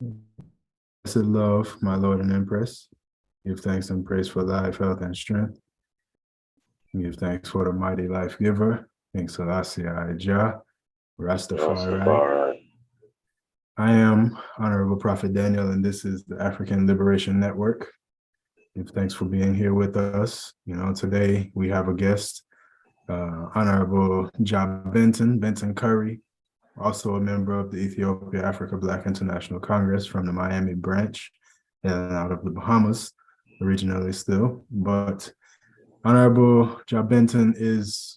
Blessed love, my Lord and Empress. Give thanks and praise for life, health, and strength. Give thanks for the mighty life giver. King Selassie Jah, Rastafari. I am Honorable Prophet Daniel, and this is the African Liberation Network. Give thanks for being here with us. Today we have a guest, Honorable Benton Curry, also a member of the Ethiopia Africa Black International Congress from the Miami branch and out of the Bahamas, originally still. But Honorable Benton is,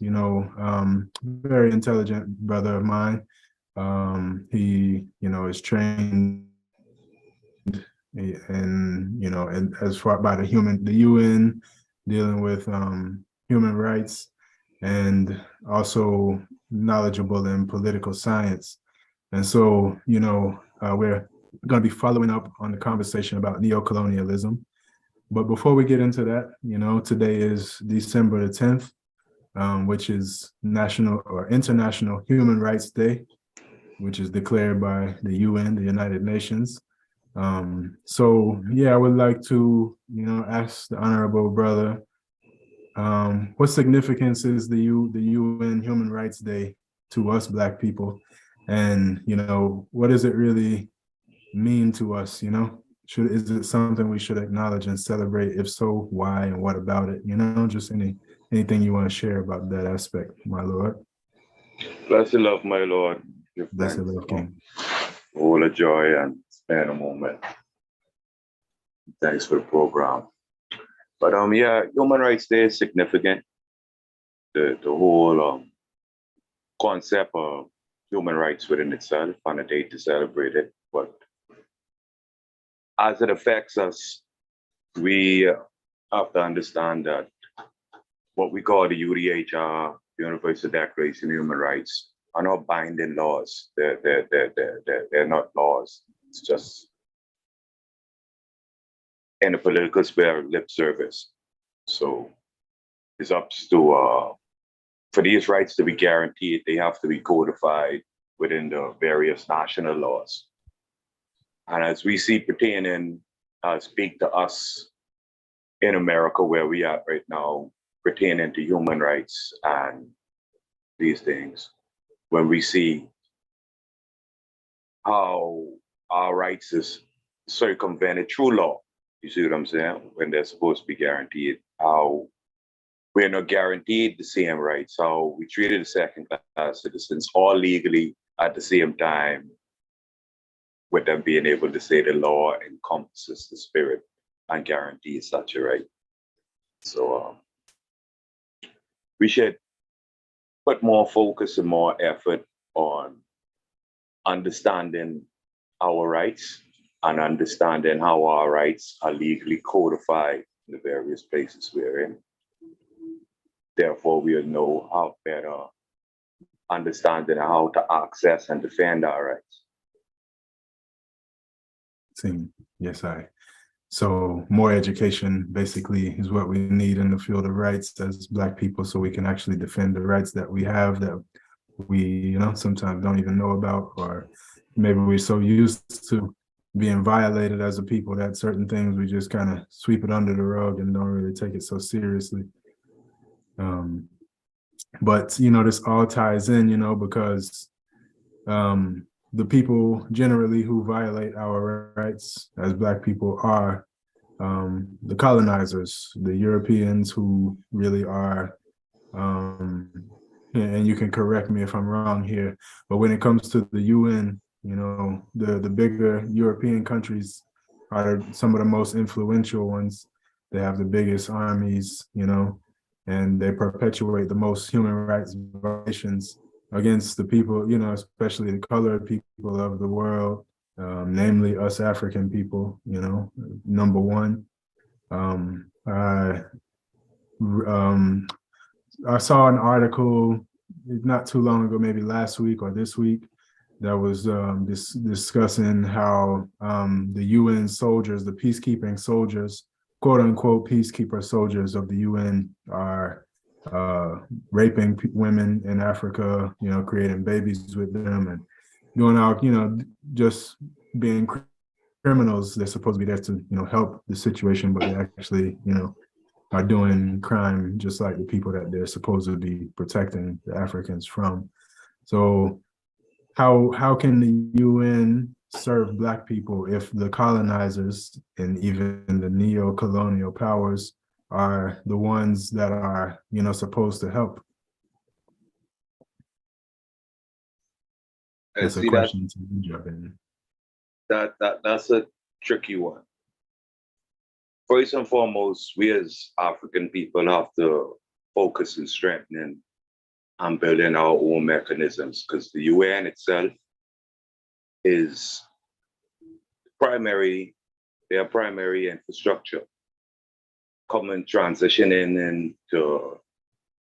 very intelligent brother of mine. He, is trained and as far by the UN, dealing with human rights, and also knowledgeable in political science. And so, we're going to be following up on the conversation about neocolonialism. But before we get into that, today is December the 10th, which is National or International Human Rights Day, which is declared by the UN, the United Nations. So yeah, I would like to, ask the honorable brother, what significance is the UN Human Rights Day to us Black people? And, what does it really mean to us? Is it something we should acknowledge and celebrate? If so, why and what about it? Just anything you want to share about that aspect, my Lord. Blessed love, my Lord. Blessed love, King. All the joy and spare a moment. Thanks for the program. But yeah, Human Rights Day is significant. The whole concept of human rights within itself, on a day to celebrate it. But as it affects us, we have to understand that what we call the UDHR, Universal Declaration of Human Rights, are not binding laws. They're not laws. It's just in the political sphere, lip service. So it's up to, for these rights to be guaranteed, they have to be codified within the various national laws. And as we see pertaining, speak to us in America, where we are right now, pertaining to human rights and these things, when we see how our rights is circumvented through law, you see what I'm saying? When they're supposed to be guaranteed, how we're not guaranteed the same rights, how we treated the second-class citizens all legally at the same time, with them being able to say the law encompasses the spirit and guarantees such a right. So we should put more focus and more effort on understanding our rights and understanding how our rights are legally codified in the various places we're in. Therefore, we'll know how better understanding how to access and defend our rights. Yes, so more education basically is what we need in the field of rights as Black people, so we can actually defend the rights that we have that we, sometimes don't even know about, or maybe we're so used to being violated as a people that certain things we just kind of sweep it under the rug and don't really take it so seriously. But this all ties in, because the people generally who violate our rights as Black people are the colonizers, the Europeans, who really are, and you can correct me if I'm wrong here, but when it comes to the UN, the bigger European countries are some of the most influential ones. They have the biggest armies, and they perpetuate the most human rights violations against the people, especially the colored people of the world, namely us African people, number one. I saw an article not too long ago, maybe last week or this week, that was discussing how the UN soldiers, the peacekeeping soldiers, quote unquote peacekeeper soldiers of the UN, are raping women in Africa, creating babies with them and going out, just being criminals. They're supposed to be there to, help the situation, but they actually, are doing crime just like the people that they're supposed to be protecting the Africans from. So how can the UN serve Black people if the colonizers and even the neo-colonial powers are the ones that are, supposed to help? And That's a see that question to you, Jabin. that's a tricky one. First and foremost, we as African people have to focus on strengthening and building our own mechanisms, because the UN itself is their primary infrastructure coming transitioning into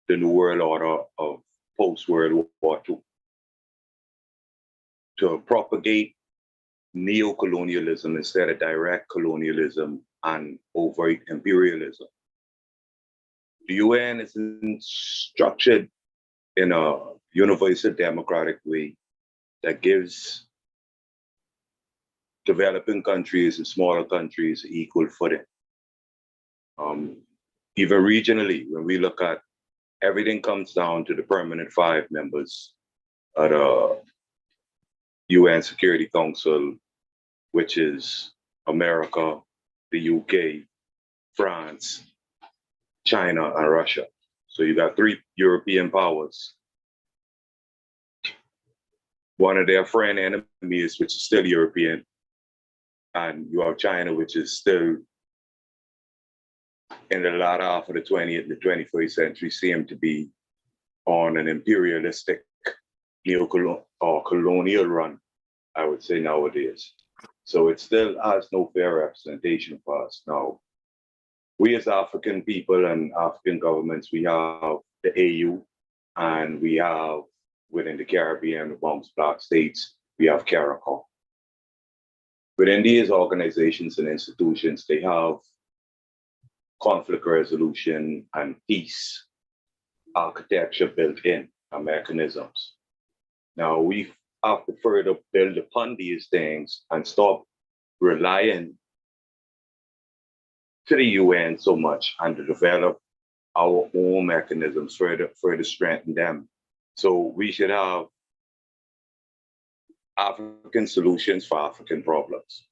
the new world order of post-World War II to propagate neocolonialism instead of direct colonialism and overt imperialism. The UN is structured in a universal democratic way that gives developing countries and smaller countries equal footing. Even regionally, when we look at everything comes down to the permanent 5 members of the UN Security Council, which is America, the UK, France, China, and Russia. So you got 3 European powers. One of their friend enemies, which is still European, and you have China, which is still in the latter half of the 20th and the 21st century, seem to be on an imperialistic colonial run, I would say nowadays. So it still has no fair representation for us. Now, we as African people and African governments, we have the AU, and we have within the Caribbean, amongst Black states, we have CARICOM. Within these organizations and institutions, they have conflict resolution and peace architecture built in and mechanisms. Now we have to further build upon these things and stop relying to the UN so much and to develop our own mechanisms, further strengthen them. So we should have African solutions for African problems.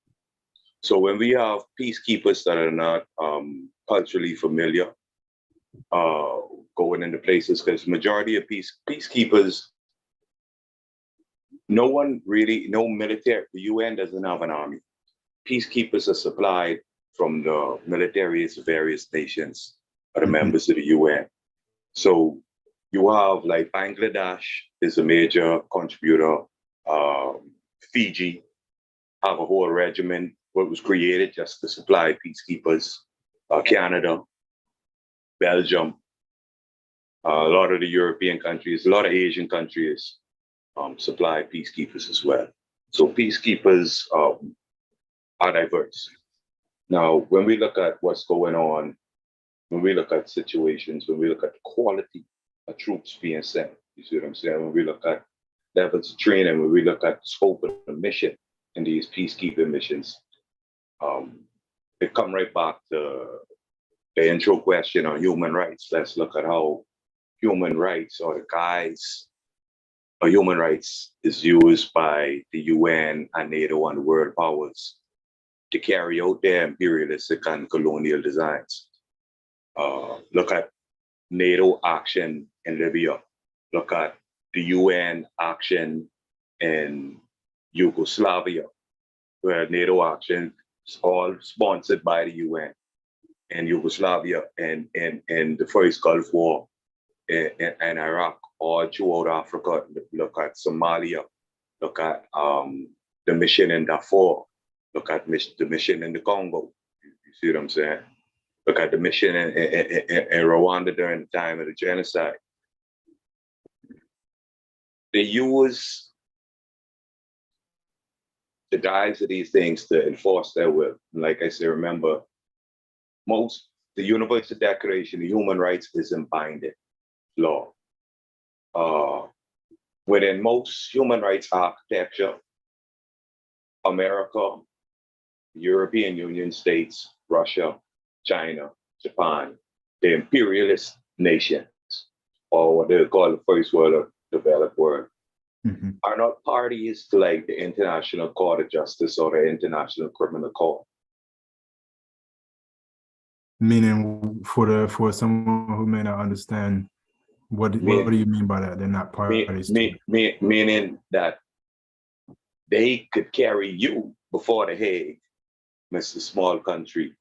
So when we have peacekeepers that are not culturally familiar, going into places, because majority of peacekeepers, no military, the UN doesn't have an army. Peacekeepers are supplied from the militaries of various nations or the members of the UN. So you have like Bangladesh is a major contributor. Fiji have a whole regiment what was created just to supply peacekeepers. Canada, Belgium, a lot of the European countries, a lot of Asian countries supply peacekeepers as well. So peacekeepers are diverse. Now, when we look at what's going on, when we look at situations, when we look at the quality of troops being sent, you see what I'm saying? When we look at levels of training, when we look at the scope of the mission in these peacekeeping missions, it come right back to the intro question on human rights. Let's look at how human rights or the guise of human rights is used by the UN and NATO and world powers to carry out their imperialistic and colonial designs. Look at NATO action in Libya. Look at the UN action in Yugoslavia, where NATO action is all sponsored by the UN, and Yugoslavia and the first Gulf War and Iraq, all throughout Africa. Look at Somalia. Look at the mission in Darfur. Look at the mission in the Congo. You see what I'm saying? Look at the mission in Rwanda during the time of the genocide. They use the guise of these things to enforce their will. Like I say, remember, the Universal Declaration of Human Rights isn't binding law. Within most human rights architecture, America European Union states, Russia, China, Japan, the imperialist nations, or what they call the first world or developed world, are not parties to like the International Court of Justice or the International Criminal Court. Meaning for someone who may not understand, what do you mean by that? They're not parties to it. Meaning that they could carry you before the Hague, Mr. Small Country,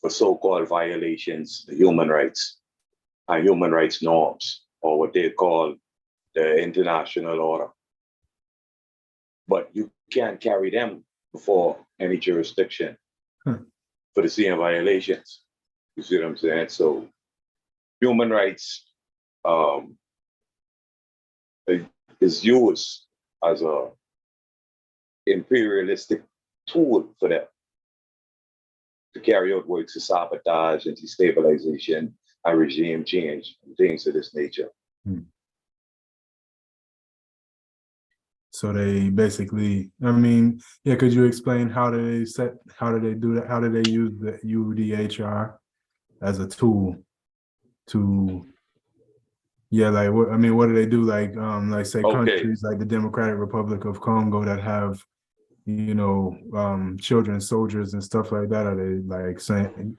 for so-called violations of human rights and human rights norms, or what they call the international order. But you can't carry them before any jurisdiction for the same violations. You see what I'm saying? So human rights is used as a imperialistic tool for them to carry out works of sabotage and destabilization and regime change and things of this nature. So they basically, I mean, yeah, could you explain how do they do that? How do they use the UDHR as a tool to, yeah, like what, I mean, what do they do? Like say countries like the Democratic Republic of Congo that have, you know, children soldiers and stuff like that? Are they like saying,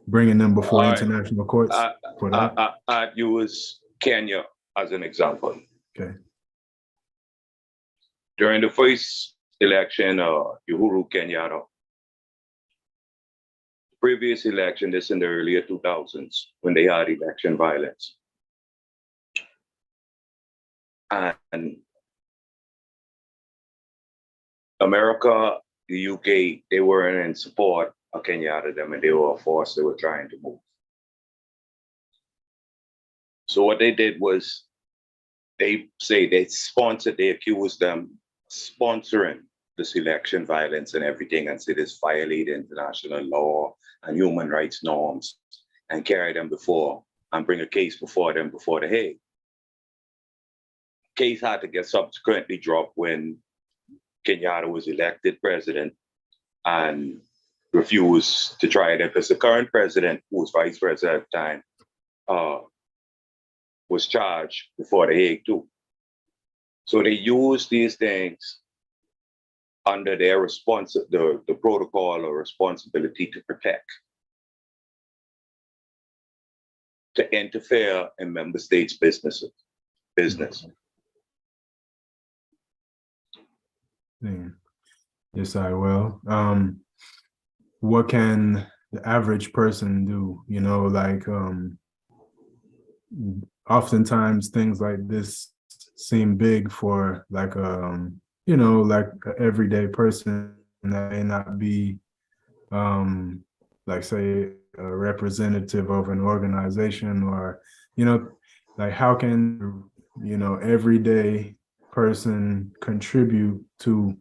bringing them before international courts for that? I'd use Kenya as an example. Okay. During the first election, Uhuru Kenyatta, previous election, this in the earlier 2000s, when they had election violence. And America, the UK, they weren't in support of Kenyatta, them, and they were a force they were trying to move. So what they did was they accused them sponsoring this election violence and everything, and say this violate international law and human rights norms, and carry them before and bring a case before them before the Hague. Case had to get subsequently dropped when Kenyatta was elected president and refused to try it because the current president, who was vice president at the time, was charged before the Hague too. So they use these things under their the protocol or responsibility to protect, to interfere in member states' business. Yes, I will. What can the average person do? You know, like oftentimes things like this seem big for like you know, like an everyday person that may not be like say a representative of an organization, or, you know, like how can, you know, everyday person contribute to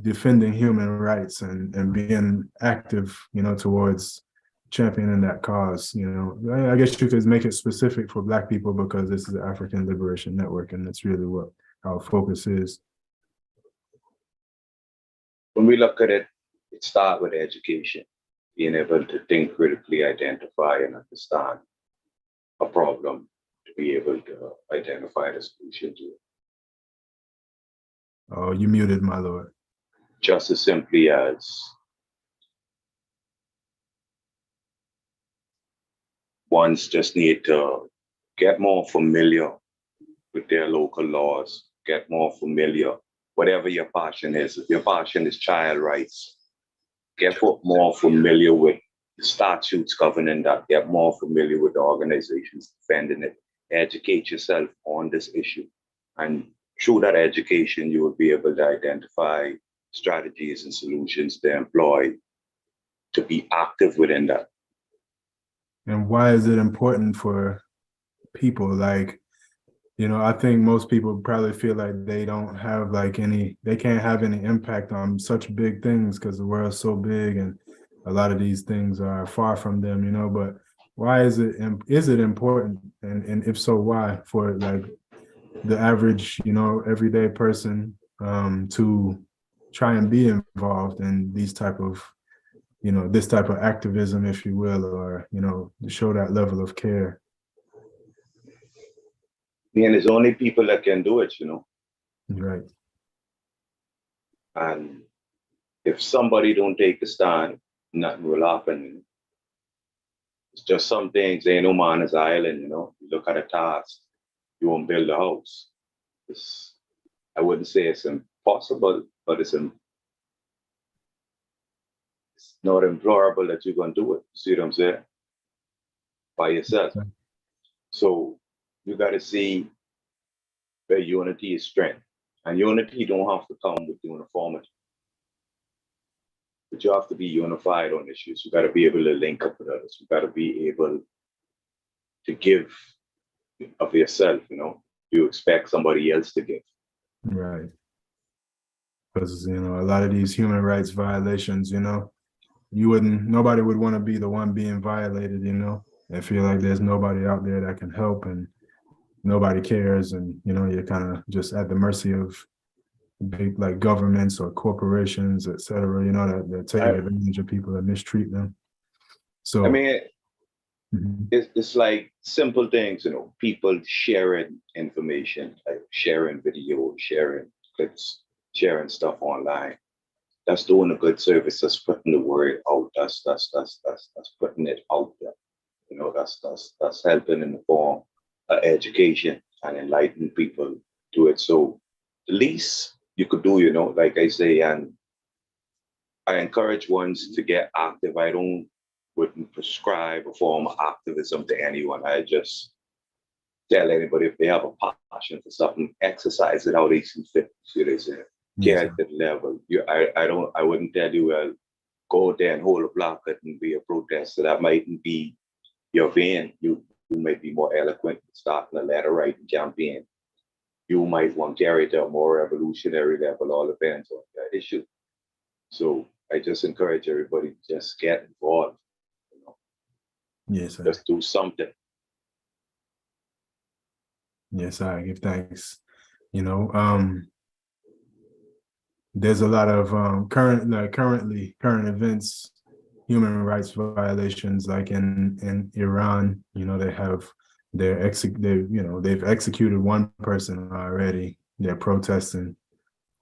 defending human rights and being active, you know, towards championing that cause? You know, I guess you could make it specific for Black people because this is the African Liberation Network, and that's really what our focus is. When we look at it, it starts with education, being able to think critically, identify and understand a problem, to be able to identify the solution to it. Oh, you muted, my lord. Just as simply as ones just need to get more familiar with their local laws, get more familiar, whatever your passion is. If your passion is child rights, get more familiar with the statutes governing that, get more familiar with the organizations defending it, educate yourself on this issue. And through that education, you will be able to identify strategies and solutions to employ to be active within that. And why is it important for people? Like, you know, I think most people probably feel like they don't have like they can't have any impact on such big things because the world's so big and a lot of these things are far from them, you know. But why is it important? And if so, why, for like the average, you know, everyday person to try and be involved in these type of, this type of activism, if you will, or, to show that level of care. And it's only people that can do it, Right. And if somebody don't take a stand, nothing will happen. It's just some things, ain't no man is island, You look at a task, you won't build a house. I wouldn't say it's impossible, but it's not implorable that you're going to do it. See what I'm saying? By yourself. Okay. So you got to see where unity is strength. And unity don't have to come with uniformity. But you have to be unified on issues. You got to be able to link up with others. You got to be able to give of yourself, You expect somebody else to give. Right. Because, a lot of these human rights violations, nobody would want to be the one being violated, and feel like there's nobody out there that can help and nobody cares. And, you're kind of just at the mercy of big like governments or corporations, et cetera, that take advantage of people and mistreat them. So, I mean, it's like simple things, people sharing information, like sharing video, sharing clips, sharing stuff online. That's doing a good service. That's putting the word out. That's putting it out there. That's helping in the form of education and enlightening people to it. So the least you could do, like I say, and I encourage ones to get active. Wouldn't prescribe a form of activism to anyone. I just tell anybody if they have a passion for something, exercise it how they see fit. See what they say. Get at that level. I wouldn't tell you, well, go there and hold a placard and be a protester. That mightn't be your vein. You might be more eloquent starting a letter writing campaign. You might want to carry it to a more revolutionary level, all depends on that issue. So I just encourage everybody to just get involved. Yes, sir. Just do something. Yes, I give thanks. There's a lot of current events, human rights violations, like in Iran. They've executed one person already. They're protesting,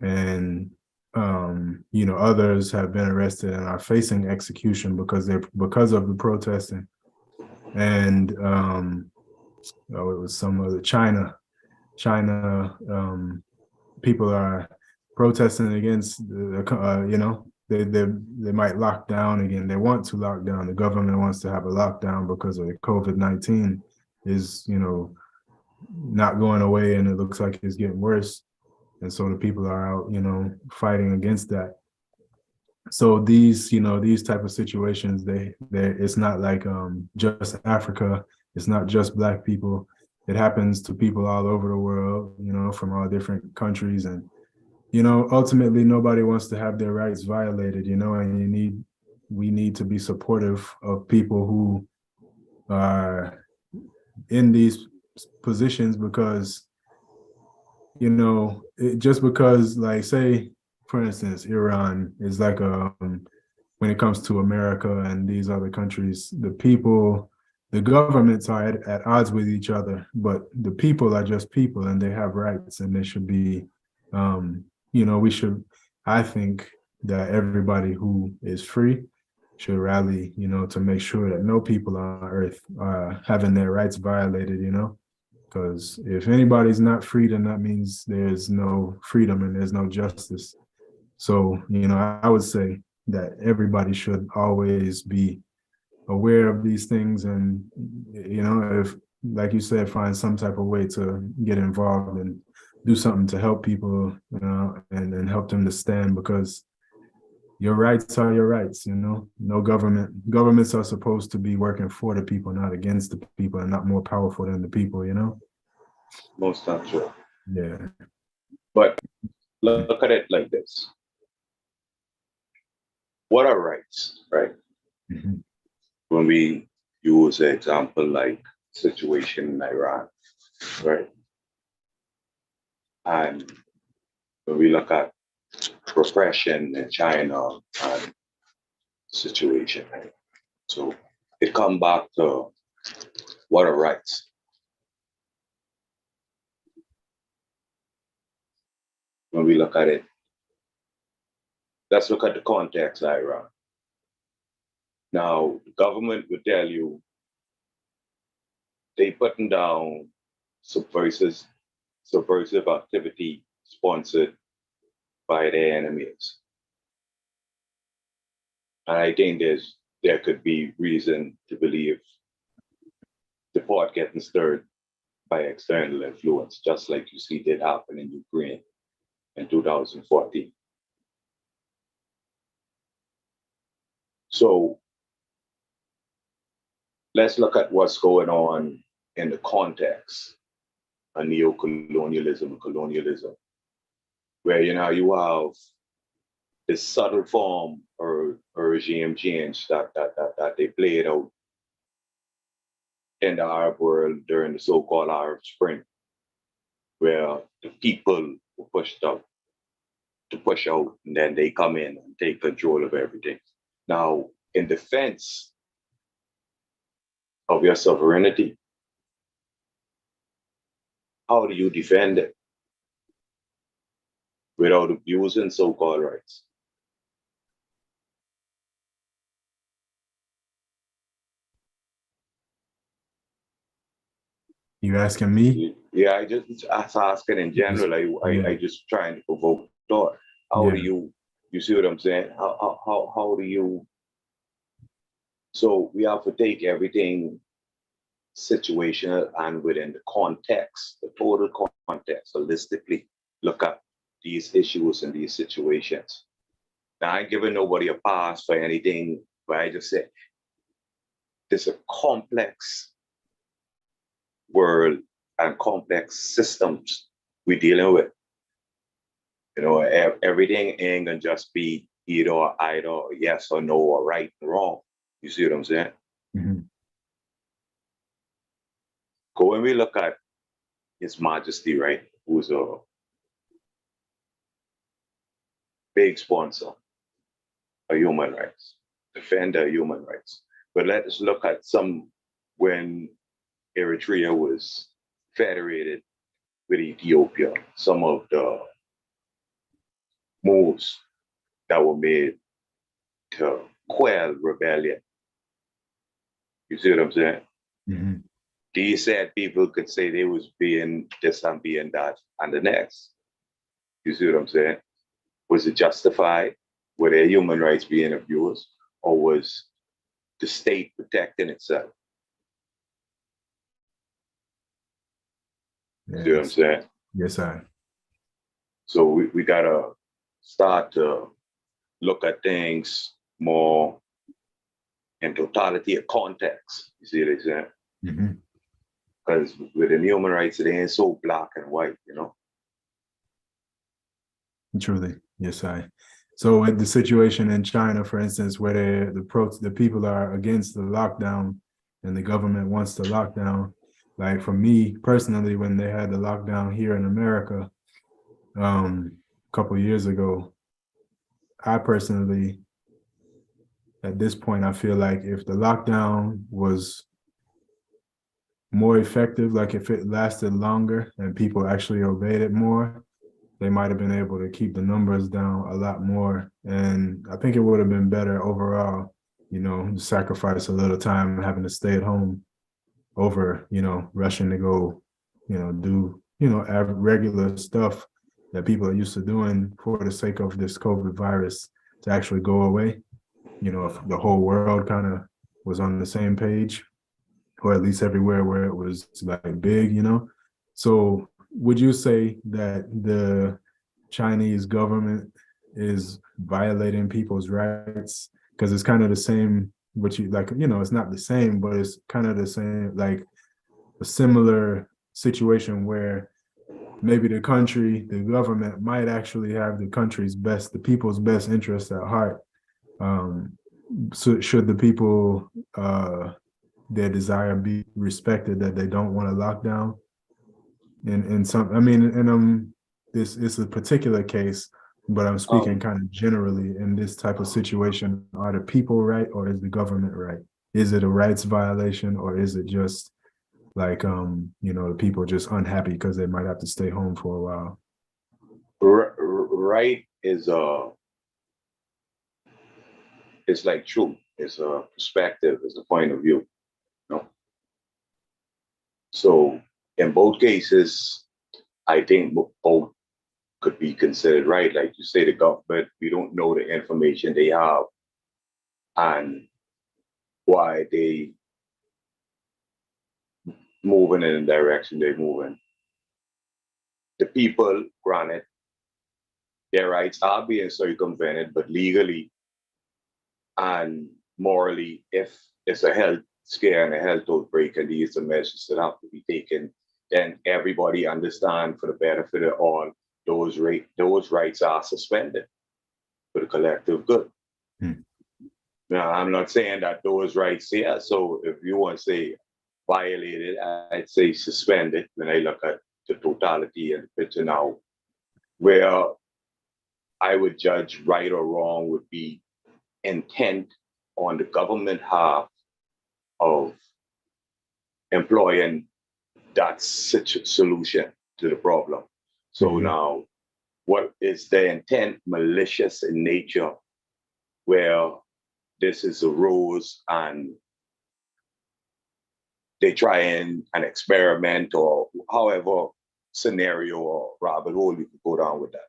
and others have been arrested and are facing execution because of the protesting. And it was some other China people are protesting against they might lock down again. They want to lock down. The government wants to have a lockdown because of COVID-19 is not going away, and it looks like it's getting worse. And so the people are out fighting against that. So these type of situations, it's not like just Africa. It's not just Black people. It happens to people all over the world, from all different countries. And, ultimately nobody wants to have their rights violated, and we need to be supportive of people who are in these positions because, just because, like, say, for instance, Iran is like when it comes to America and these other countries, the governments are at odds with each other, but the people are just people and they have rights, and they should be, I think that everybody who is free should rally, to make sure that no people on earth are having their rights violated, because if anybody's not free, then that means there's no freedom and there's no justice. So, I would say that everybody should always be aware of these things, and if, like you said, find some type of way to get involved and do something to help people, and help them to stand, because your rights are your rights. No governments are supposed to be working for the people, not against the people, and not more powerful than the people. Most natural. Yeah. But look at it like this. What are rights, right? Mm-hmm. When we use an example like situation in Iran, right? And when we look at repression in China and situation. So it come back to what are rights. When we look at it, let's look at the context, Ira. Now, the government would tell you they putting down subversive activity sponsored by their enemies. And I think there could be reason to believe the pot getting stirred by external influence, just like you see did happen in Ukraine in 2014. So let's look at what's going on in the context of neocolonialism and colonialism, where you have this subtle form or regime change that they played out in the Arab world during the so-called Arab Spring, where the people were pushed out to push out, and then they come in and take control of everything. Now, in defense of your sovereignty, how do you defend it without abusing so-called rights? You asking me? Yeah, I just asking in general. I just trying to provoke thought. How do you see what I'm saying? How do you? So we have to take everything situational and within the context, the total context, holistically look at these issues and these situations. Now, I ain't giving nobody a pass for anything, but I just said there's a complex world and complex systems we're dealing with. Everything ain't gonna just be either or either, or yes or no, or right and wrong. You see what I'm saying? Mm-hmm. So when we look at His Majesty, right, who's a big sponsor of human rights, defender of human rights. But let us look at when Eritrea was federated with Ethiopia, some of the moves that were made to quell rebellion. You see what I'm saying? Mm-hmm. These said people could say they was being this and being that and the next. You see what I'm saying? Was it justified? Were their human rights being abused? Or was the state protecting itself? Yes. See what I'm saying? Yes, sir. So we gotta start to look at things more in totality of context. You see what I'm saying? Mm-hmm. Because within human rights, it ain't so black and white, Truly, yes, I. So with the situation in China, for instance, where the people are against the lockdown and the government wants the lockdown, like for me personally, when they had the lockdown here in America, a couple of years ago, I personally, at this point, I feel like if the lockdown was more effective, like if it lasted longer and people actually obeyed it more, they might have been able to keep the numbers down a lot more. And I think it would have been better overall, sacrifice a little time having to stay at home over, rushing to go, do, regular stuff that people are used to doing for the sake of this COVID virus to actually go away. If the whole world kind of was on the same page, or at least everywhere where it was like big. So would you say that the Chinese government is violating people's rights? Because it's kind of the same, it's not the same, but it's kind of the same, like a similar situation where maybe the government might actually have the people's best interests at heart. So should the people, their desire be respected, that they don't want a lockdown? This is a particular case but I'm speaking kind of generally in this type of situation. Are the people right, or is the government right? Is it a rights violation, or is it just like the people just unhappy because they might have to stay home for a while? Right is it's like truth. It's a perspective. It's a point of view. You know? So in both cases, I think both could be considered right. Like you say, the government, we don't know the information they have and why they moving in the direction they're moving. The people, granted, their rights are being circumvented, but legally and morally, if it's a health scare and a health outbreak and these are measures that have to be taken, then everybody understand for the benefit of all, those rights are suspended for the collective good. Hmm. Now, I'm not saying that those rights, yeah, so if you want to say violated, I'd say suspended when I look at the totality and the picture now. Where I would judge right or wrong would be intent on the government half of employing that solution to the problem. So now, what is the intent malicious in nature where this is arose and they try and an experiment or however scenario or rabbit hole you can go down with that?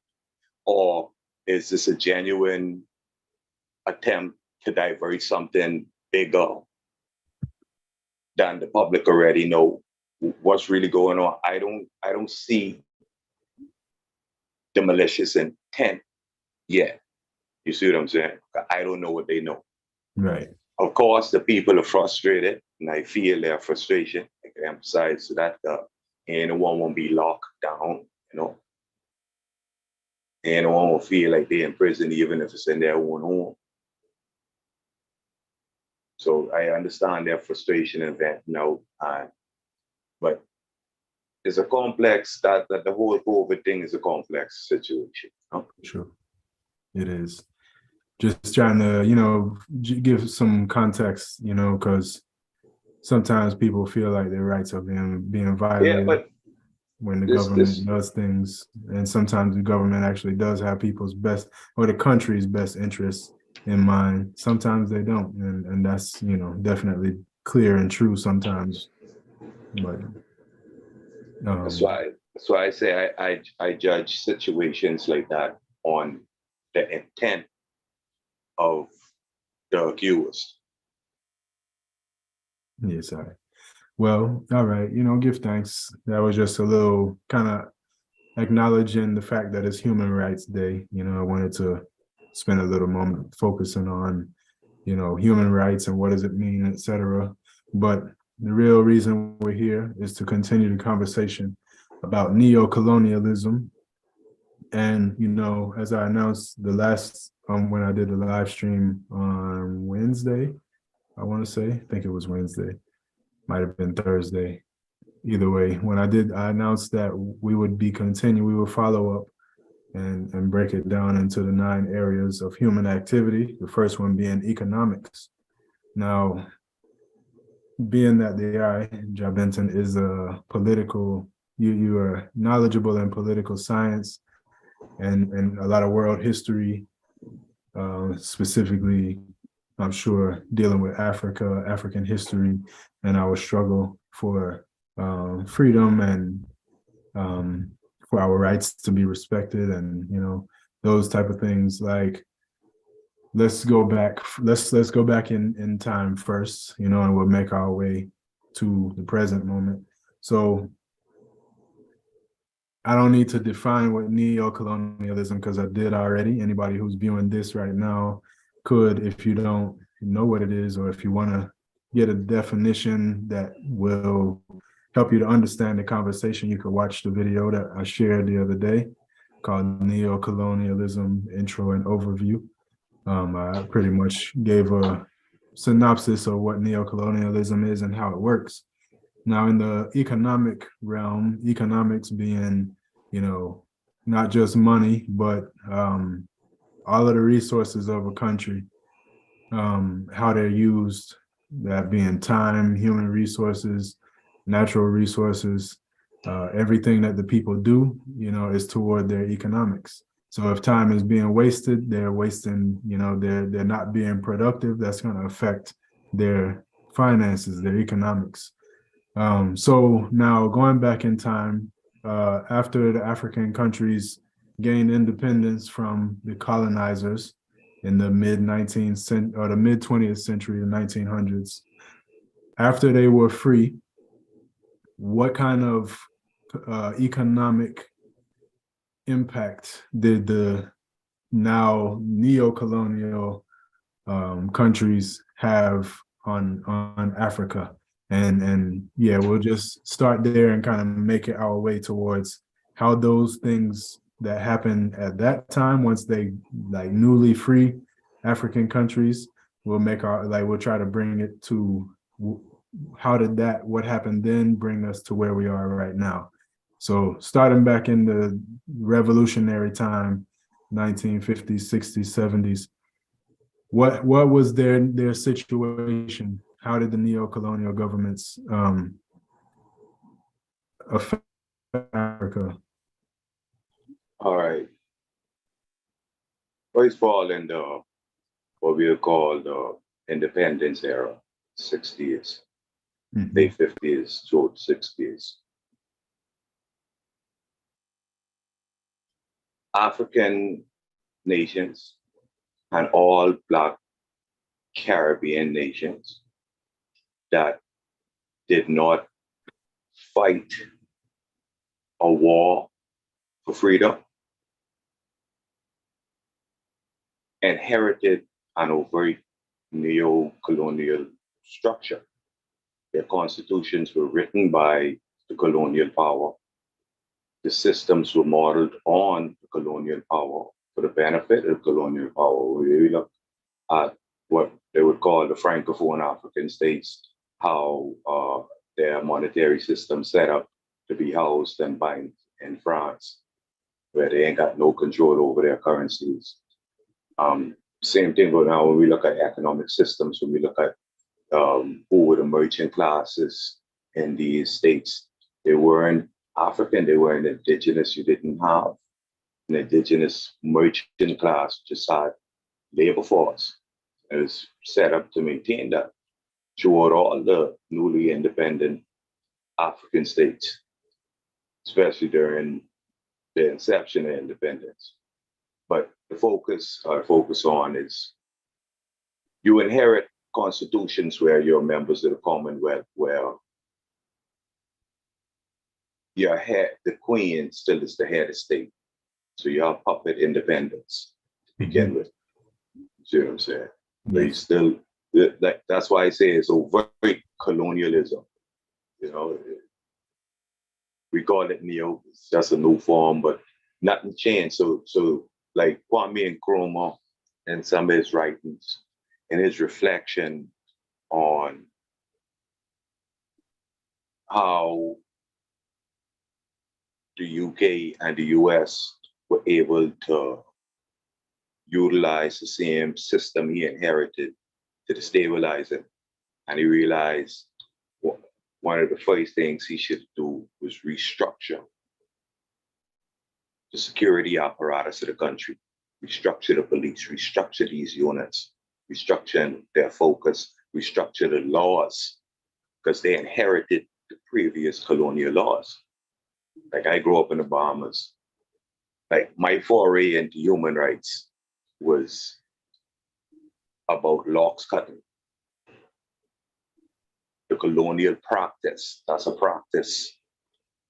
Or is this a genuine attempt to divert something bigger than the public already know what's really going on? I don't see the malicious intent yet. You see what I'm saying? I don't know what they know. Right. Of course, the people are frustrated, and I feel their frustration. I can emphasize that anyone won't be locked down, Anyone will feel like they're in prison, even if it's in their own home. So I understand their frustration and that, but it's a complex, that the whole COVID thing is a complex situation. Sure. It is. Just trying to, give some context, because sometimes people feel like their rights are being violated. Yeah, but when the government does things, and sometimes the government actually does have people's best or the country's best interests in mind. Sometimes they don't, and that's definitely clear and true sometimes. But that's why I say I judge situations like that on the intent of the accused. Yes, well, all right, give thanks. That was just a little kind of acknowledging the fact that it's Human Rights Day. I wanted to spend a little moment focusing on, human rights and what does it mean, etc. But the real reason we're here is to continue the conversation about neocolonialism. And, as I announced the last, when I did the live stream on Wednesday, I want to say, I think it was Wednesday, might have been Thursday. Either way, when I announced that we would follow up and break it down into the 9 areas of human activity, the first one being economics. Now, being that the AI, Benton, is a political, you are knowledgeable in political science and a lot of world history, specifically, I'm sure, dealing with African history, and our struggle for freedom and for our rights to be respected, and those type of things. Like, let's go back in time first, and we'll make our way to the present moment. So I don't need to define what neocolonialism, because I did already. Anybody who's viewing this right now could, if you don't know what it is, or if you want to get a definition that will help you to understand the conversation, you could watch the video that I shared the other day called Neocolonialism Intro and Overview. I pretty much gave a synopsis of what neocolonialism is and how it works. Now, in the economic realm, economics being, not just money, but all of the resources of a country, how they're used, that being time, human resources, natural resources, everything that the people do, is toward their economics. So if time is being wasted, they're wasting, they're not being productive. That's going to affect their finances, their economics. So now going back in time, after the African countries gained independence from the colonizers in the mid 19th or the mid 20th century, the 1900s, after they were free, what kind of economic impact did the now neocolonial countries have on Africa? And yeah, we'll just start there and kind of make it our way towards how those things that happened at that time, once they like newly free African countries, we'll try to bring it to how did what happened then bring us to where we are right now. So starting back in the revolutionary time, 1950s, 60s, 70s, what was their situation? How did the neo-colonial governments affect Africa? All right. First of all, in the what we call the independence era, 60s, late 50s to 60s. African nations and all Black Caribbean nations that did not fight a war for freedom inherited an overt neo-colonial structure. Their constitutions were written by the colonial power. The systems were modeled on the colonial power for the benefit of colonial power. We look at what they would call the Francophone African states, how their monetary system set up to be housed and bind in France, where they ain't got no control over their currencies. Same thing but now when we look at economic systems, when we look at who were the merchant classes in these states, they weren't African, they weren't indigenous. You didn't have an indigenous merchant class, just had labor force. It was set up to maintain that throughout all the newly independent African states, especially during the inception of independence. But the focus on is you inherit constitutions where you're members of the Commonwealth, where your head, the queen still is the head of state. So you have puppet independence to begin with. You see what I'm saying? Yes. But you still, that's why I say it's overt colonialism. We call it neo, it's just a new form, but nothing changed. So like Kwame Nkrumah and some of his writings and his reflection on how the UK and the US were able to utilize the same system he inherited to destabilize it. And he realized one of the first things he should do was restructure the security apparatus of the country, restructure the police, restructure these units, restructure their focus, restructure the laws, because they inherited the previous colonial laws. Like I grew up in the Bahamas. Like my foray into human rights was about locks cutting. The colonial practice, that's a practice.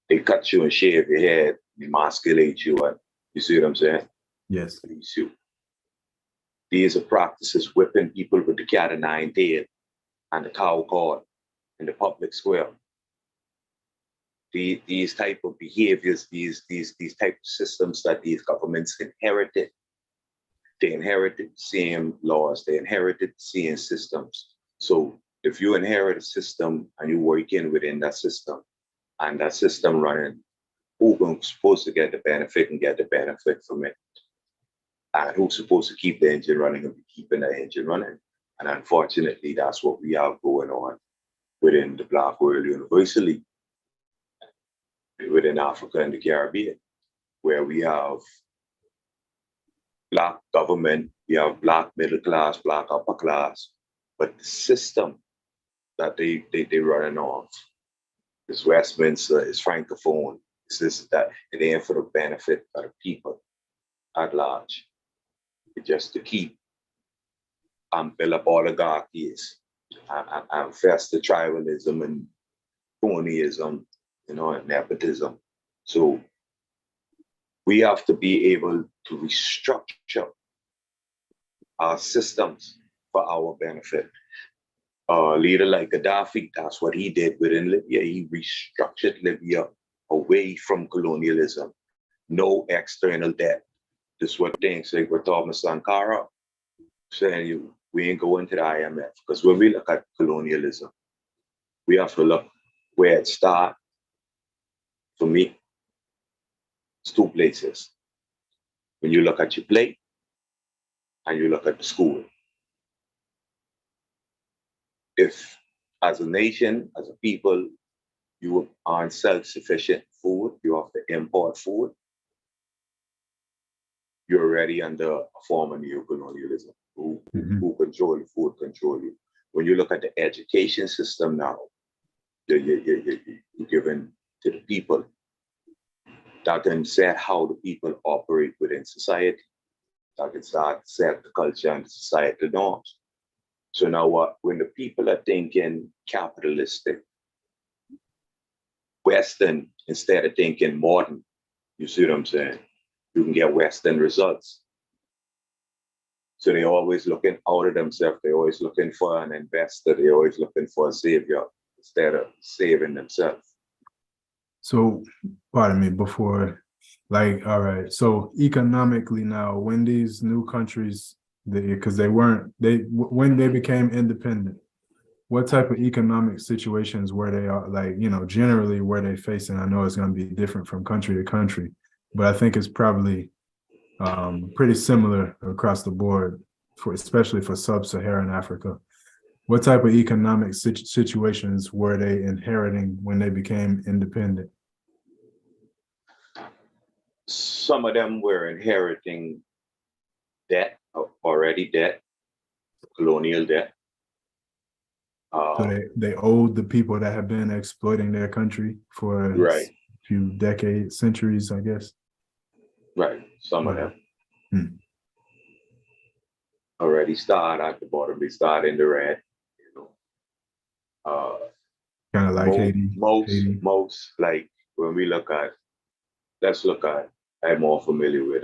They cut you and shave your head, emasculate you, and you see what I'm saying? Yes. These are practices whipping people with the cat o' nine tail and the cow cord in the public square. These type of behaviors, these type of systems that these governments inherited. They inherited the same laws, they inherited the same systems. So if you inherit a system and you work in within that system, and that system running who's supposed to get the benefit and get the benefit from it, and who's supposed to keep the engine running and be keeping the engine running. And unfortunately, that's what we have going on within the Black world universally, within Africa and the Caribbean, where we have Black government, we have Black middle class, Black upper class, but the system that they running off is Westminster, is Francophone, it's this, that, it ain't for the benefit of the people at large. It's just to keep and build up oligarchies and fester tribalism and cronyism, you know, and nepotism. So we have to be able to restructure our systems for our benefit. A leader like Gaddafi, that's what he did within Libya. He restructured Libya away from colonialism, no external debt. This is what things like with Thomas Sankara saying, we ain't going to the IMF, because when we look at colonialism, we have to look where it started. For me, it's two places. When you look at your plate and you look at the school. If as a nation, as a people, you aren't self-sufficient food, you have to import food, you're already under a form of neocolonialism. Who control the food, control you. When you look at the education system now, you're given to the people. That can set how the people operate within society. That can start to set the culture and societal norms. So now when the people are thinking capitalistic, Western, instead of thinking modern, you see what I'm saying? You can get Western results. So they're always looking out of themselves. They're always looking for an investor. They're always looking for a savior instead of saving themselves. So, pardon me, before, like, all right. So economically now, when these new countries, because when they became independent, what type of economic situations were they, like, you know, generally were they facing? I know it's going to be different from country to country, but I think it's probably pretty similar across the board, especially for sub-Saharan Africa. What type of economic situations were they inheriting when they became independent? Some of them were inheriting debt, colonial debt. So they owed the people that have been exploiting their country for a few decades, centuries, I guess. Right, some of them already start at the bottom. They start in the red, you know. Kind of like Haiti. Most like when we look at, I'm more familiar with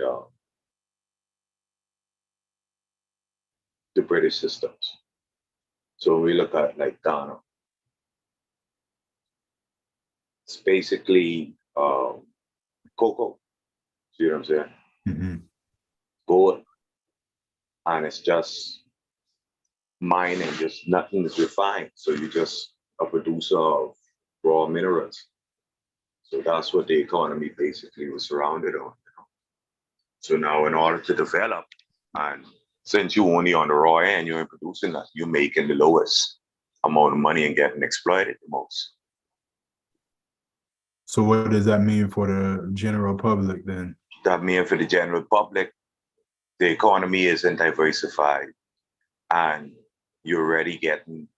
the British systems. So when we look at like Ghana, it's basically cocoa. See what I'm saying? Mm-hmm. Gold. And it's just mining, just nothing is refined. So you're just a producer of raw minerals. So that's what the economy basically was surrounded on. You know? So now in order to develop, and since you only on the raw end, you ain't producing that, you're making the lowest amount of money and getting exploited the most. So what does that mean for the general public then? That means for the general public, the economy isn't diversified and you're already getting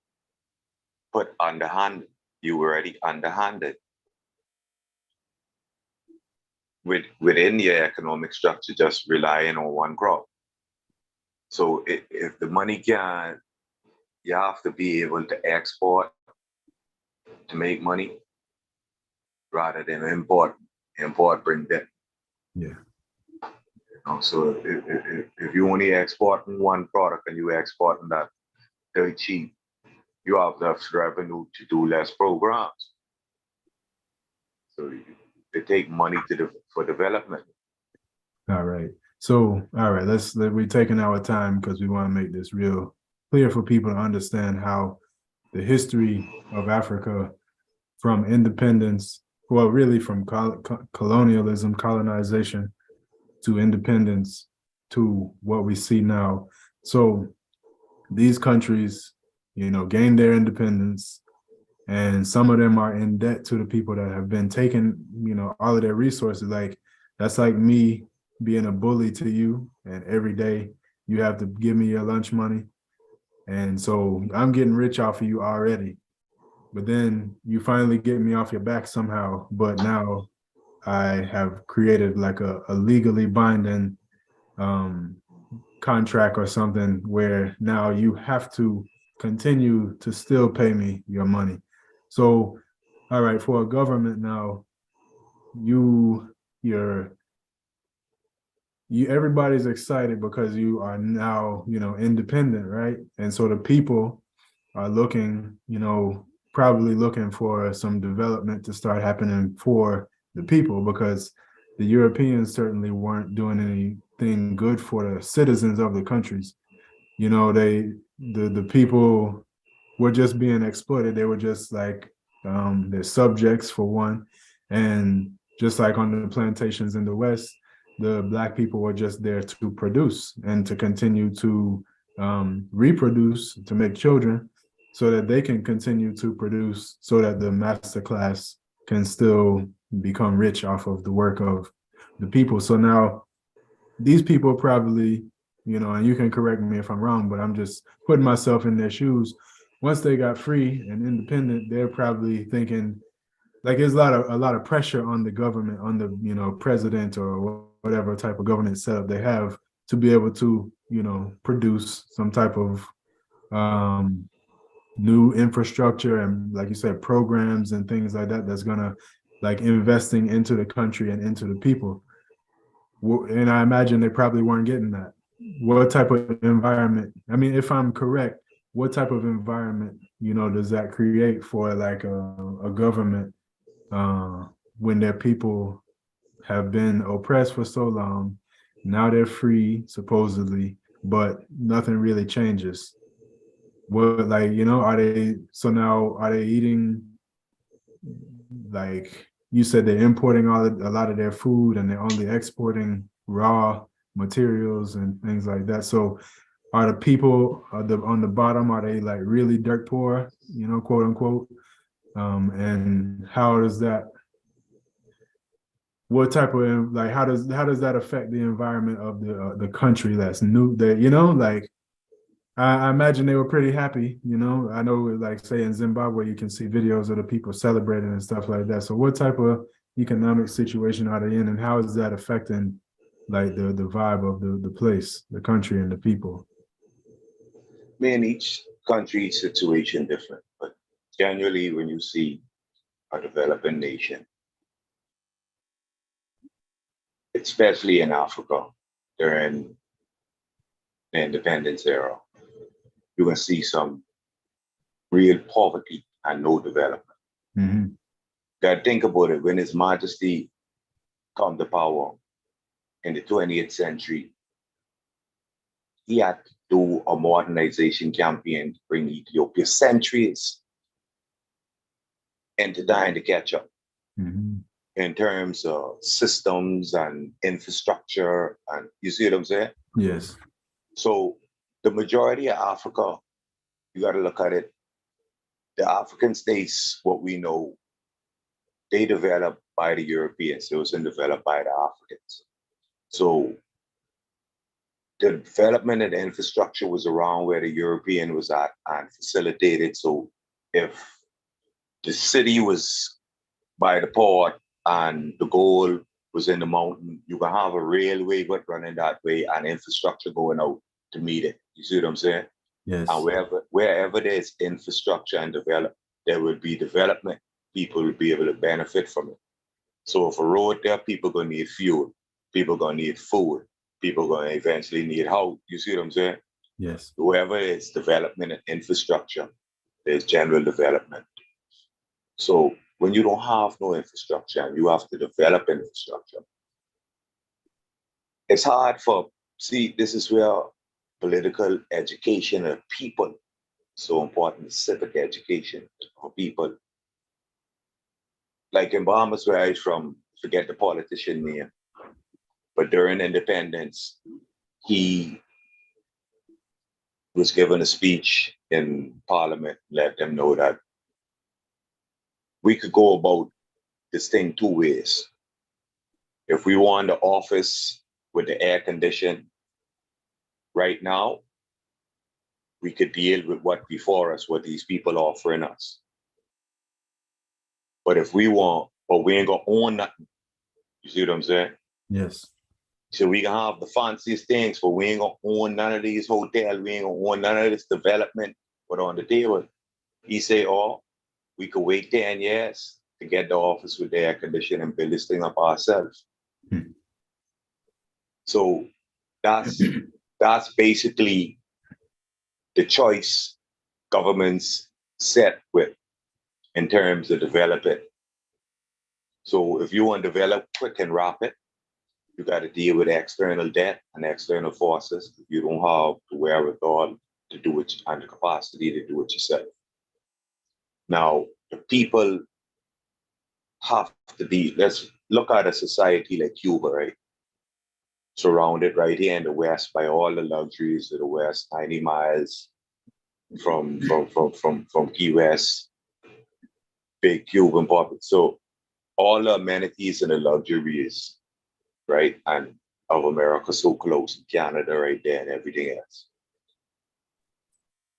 put underhand. You already underhanded within your economic structure, just relying on one crop. So if the money can't, you have to be able to export to make money rather than import. Import bring debt. Yeah. You know, so if you only exporting one product and you exporting that very cheap, you have less revenue to do less programs. So they take money for development. All right. So, all right, we're taking our time because we want to make this real clear for people to understand how the history of Africa from independence well, really from colonialism, colonization to independence to what we see now. So these countries, gained their independence, and some of them are in debt to the people that have been taking, all of their resources. Like that's like me being a bully to you, and every day you have to give me your lunch money. And so I'm getting rich off of you already. But then you finally get me off your back somehow. But now I have created like a legally binding um, contract or something where now you have to continue to still pay me your money. So, all right, for a government now, you you're everybody's excited because you are now, independent, right? And so the people are looking, probably looking for some development to start happening for the people, because the Europeans certainly weren't doing anything good for the citizens of the countries. The people were just being exploited. They were just like their subjects for one. And just like on the plantations in the West, the Black people were just there to produce and to continue to reproduce, to make children, so that they can continue to produce, so that the master class can still become rich off of the work of the people. So now these people probably, and you can correct me if I'm wrong, but I'm just putting myself in their shoes. Once they got free and independent, they're probably thinking, like, there's a lot of pressure on the government, on the president or whatever type of government setup they have, to be able to produce some type of new infrastructure, and like you said, programs and things like that, that's gonna, like, investing into the country and into the people. And I imagine they probably weren't getting that. What type of environment? I mean, if I'm correct, what type of environment, does that create for like a government uh, when their people have been oppressed for so long? Now they're free, supposedly, but nothing really changes. What, like, are they, so now are they eating, like you said, they're importing a lot of their food, and they're only exporting raw materials and things like that. So are the people on the bottom, are they like really dirt poor, quote unquote? And how does that, what type of, like, how does that affect the environment of the country that's new, that, like, I imagine they were pretty happy. I know, like, say in Zimbabwe, you can see videos of the people celebrating and stuff like that. So what type of economic situation are they in, and how is that affecting, like, the vibe of the place, the country, and the people? Man, each country, each situation different. But generally, when you see a developing nation, especially in Africa during the independence era, you're going to see some real poverty and no development. Mm-hmm. Got to think about it. When His Majesty come to power in the 20th century, he had to do a modernization campaign to bring Ethiopia centuries into dying to catch up. Mm-hmm. In terms of systems and infrastructure, and you see what I'm saying? Yes. So the majority of Africa, you got to look at it. The African states, what we know, they developed by the Europeans. It wasn't developed by the Africans. So the development of the infrastructure was around where the European was at and facilitated. So if the city was by the port and the goal was in the mountain, you can have a railway but running that way and infrastructure going out to meet it. You see what I'm saying? Yes. And wherever there's infrastructure and develop, there will be development. People will be able to benefit from it. So if a road there, people gonna need fuel, people gonna need food, people gonna eventually need house. You see what I'm saying? Yes. Wherever there's development and infrastructure, there's general development. So when you don't have no infrastructure and you have to develop infrastructure, it's hard for, see, this is where political education of people is so important, civic education for people. like in Bahamas where I'm from, forget the politician name, but during independence, he was given a speech in Parliament, let them know that we could go about this thing two ways. If we want the office with the air condition right now, we could deal with what before us, what these people offering us. But if we want, but we ain't gonna own nothing. You see what I'm saying? Yes. So we can have the fanciest things, but we ain't gonna own none of these hotels. We ain't gonna own none of this development. But on the table, he say, "Oh, we could wait 10 years to get the office with the air conditioning and build this thing up ourselves." Hmm. So that's basically the choice governments set with in terms of developing. So if you want to develop quick and rapid, you got to deal with external debt and external forces. If you don't have the wherewithal to do it and the capacity to do it yourself. Now, the people have to be, let's look at a society like Cuba, right? Surrounded right here in the West by all the luxuries of the West, 90 miles from Key West, big Cuban pocket. So all the amenities and the luxuries, right? And of America so close, Canada right there and everything else.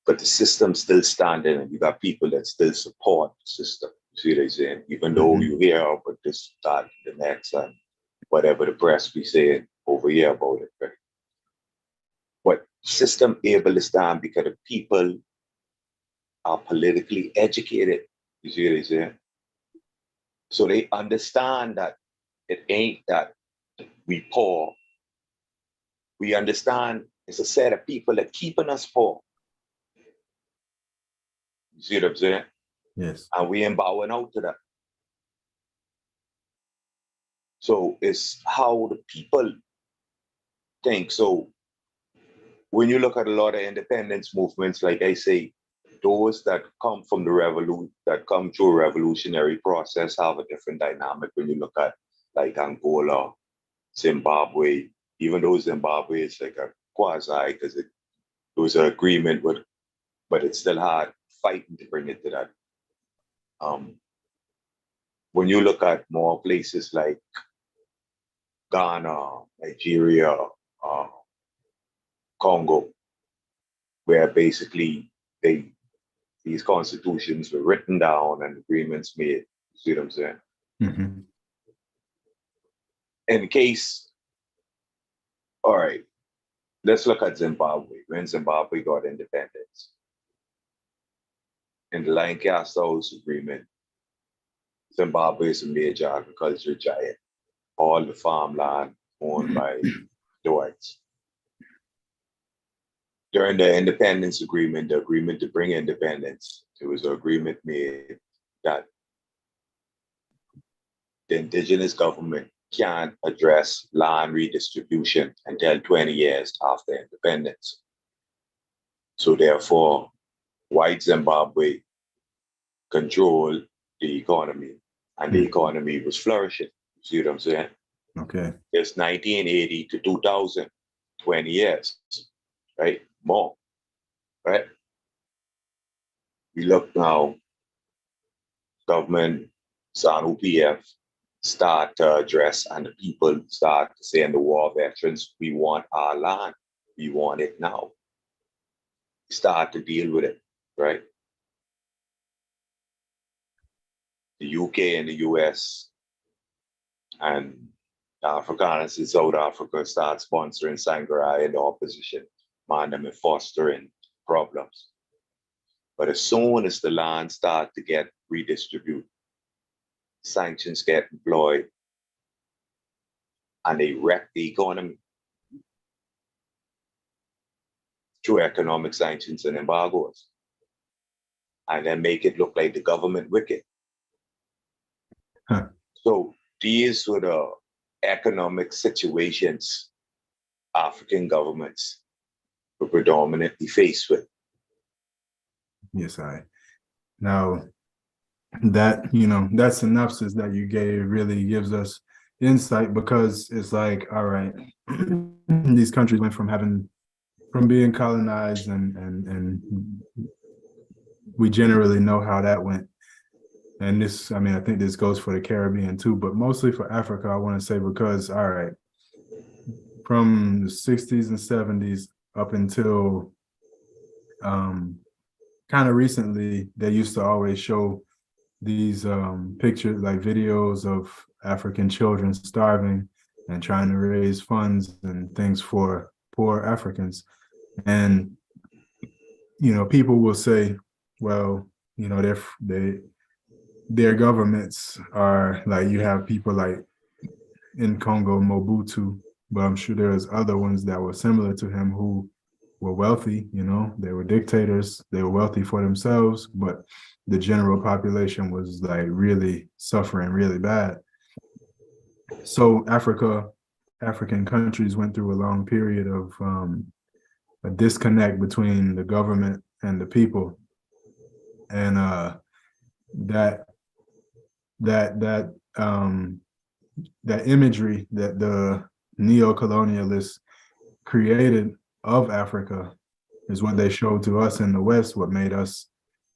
But the system's still standing and you got people that still support the system. You see what I'm saying? Even though you hear about this, that, the next, and whatever the press be saying over here about it, right? But system able to stand because the people are politically educated. You see what I'm saying? So they understand that it ain't that we poor. We understand it's a set of people that keeping us poor. You see what I'm saying? Yes. And we ain't bowing out to that. So it's how the people think. So when you look at a lot of independence movements, like I say, those that come from the revolution, that come through a revolutionary process have a different dynamic when you look at like Angola, Zimbabwe, even though Zimbabwe is like a quasi because it was an agreement with, but it's still hard fighting to bring it to that. When you look at more places like Ghana, Nigeria, Congo, where basically these constitutions were written down and agreements made. You see what I'm saying? Mm-hmm. In case, all right, let's look at Zimbabwe. When Zimbabwe got independence, in the Lancaster House Agreement, Zimbabwe is a major agriculture giant. All the farmland owned by the whites. During the independence agreement, the agreement to bring independence, there was an agreement made that the indigenous government can't address land redistribution until 20 years after independence. So therefore, white Zimbabwe controlled the economy and the economy was flourishing. You see what I'm saying? Okay. It's 1980 to 2000, 20 years, right? More, right? We look now, government, SANU-PF, start to address and the people start to say in the war veterans, we want our land. We want it now. Start to deal with it, right? The UK and the US and Afrikaners in South Africa start sponsoring Sangrai and the opposition, man them and fostering problems. But as soon as the land start to get redistributed, sanctions get employed, and they wreck the economy through economic sanctions and embargoes, and then make it look like the government wicked. Huh. So these were the economic situations African governments were predominantly faced with. Yes, I. Now, that, you know, that synopsis that you gave really gives us insight, because it's like, all right, these countries went from being colonized, and we generally know how that went. And this, I mean, I think this goes for the Caribbean too, but mostly for Africa, I want to say, because, all right, from the 60s and 70s up until kind of recently, they used to always show these pictures, like videos of African children starving and trying to raise funds and things for poor Africans. And, you know, people will say, well, you know, their governments are like, you have people like in Congo, Mobutu, but I'm sure there's other ones that were similar to him who were wealthy, you know, they were dictators, they were wealthy for themselves, but the general population was like really suffering really bad. So African countries went through a long period of a disconnect between the government and the people. And that that that um that imagery that the neocolonialists created of Africa is what they showed to us in the West, what made us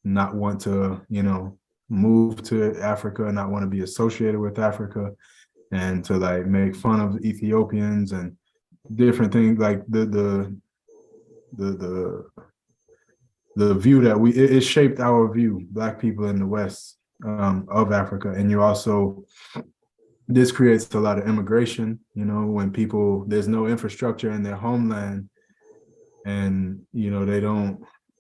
not want to, you know, move to Africa, not want to be associated with Africa, and to like make fun of Ethiopians and different things, like the the view that it shaped our view, Black people in the West, of Africa. And you also, this creates a lot of immigration, you know, when people, there's no infrastructure in their homeland, and, you know,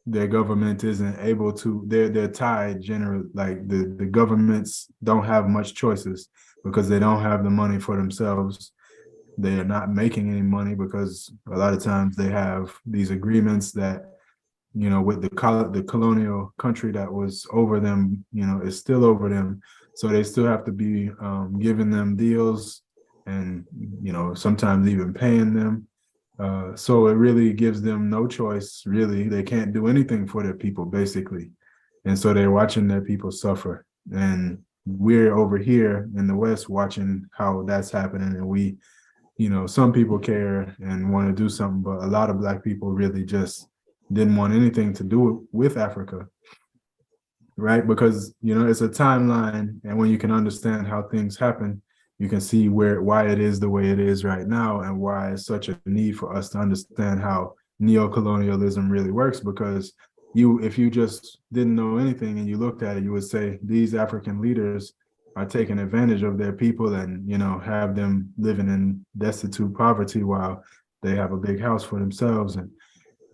their government isn't able to, they're tied generally, like the governments don't have much choices because they don't have the money for themselves. They are not making any money because a lot of times they have these agreements that, you know, with the colonial country that was over them, you know, is still over them. So they still have to be giving them deals, and, you know, sometimes even paying them. So it really gives them no choice, really. They can't do anything for their people, basically. And so they're watching their people suffer. And we're over here in the West watching how that's happening. And we, you know, some people care and want to do something, but a lot of Black people really just didn't want anything to do with Africa, right? Because, you know, it's a timeline, and when you can understand how things happen, you can see why it is the way it is right now, and why it's such a need for us to understand how neocolonialism really works. Because if you just didn't know anything and you looked at it, you would say these African leaders are taking advantage of their people, and, you know, have them living in destitute poverty while they have a big house for themselves.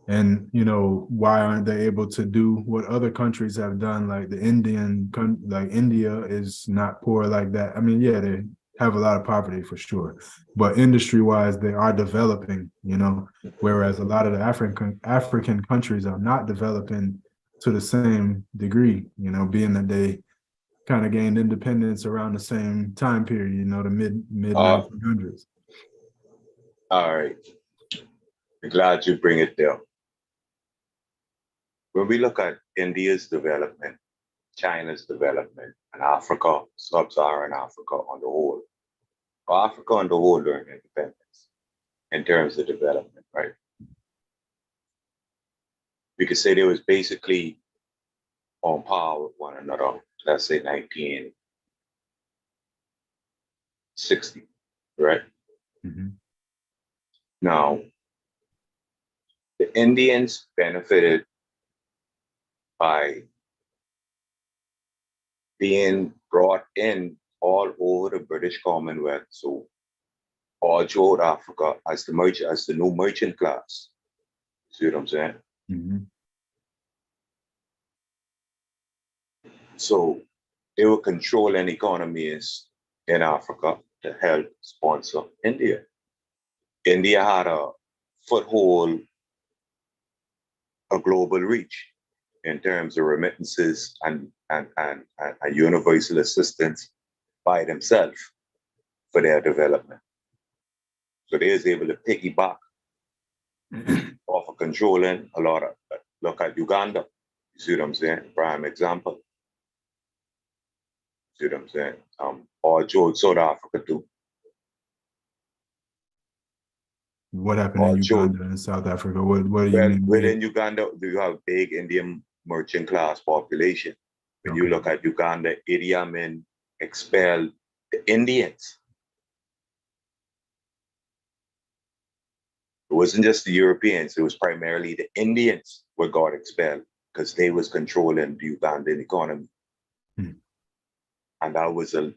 And, you know, why aren't they able to do what other countries have done? Like like India is not poor like that. I mean, yeah, they have a lot of poverty for sure, but industry wise, they are developing, you know, whereas a lot of the African countries are not developing to the same degree, you know, being that they kind of gained independence around the same time period, you know, the mid 1900s. All right. I'm glad you bring it there. When we look at India's development, China's development, and Africa, sub-Saharan Africa on the whole, Africa on the whole learned independence in terms of development, right? We could say they was basically on par with one another, let's say 1960, right? Mm-hmm. Now, the Indians benefited by being brought in all over the British Commonwealth, so all throughout Africa as the new merchant class. See what I'm saying? Mm-hmm. So they were controlling economies in Africa to help sponsor India. India had a foothold, a global reach in terms of remittances and universal assistance by themselves for their development. So they was able to piggyback off of controlling a lot of, look at Uganda, you see what I'm saying? Prime example. See what I'm saying? Or George South Africa too. What happened in Or George, Uganda and South Africa? What do you well, mean big? within Uganda, you have big Indian merchant class population. When you Okay. look at Uganda, Idi Amin expelled the Indians. It wasn't just the Europeans, it was primarily the Indians where God expelled because they was controlling the Ugandan economy. Hmm. And that was a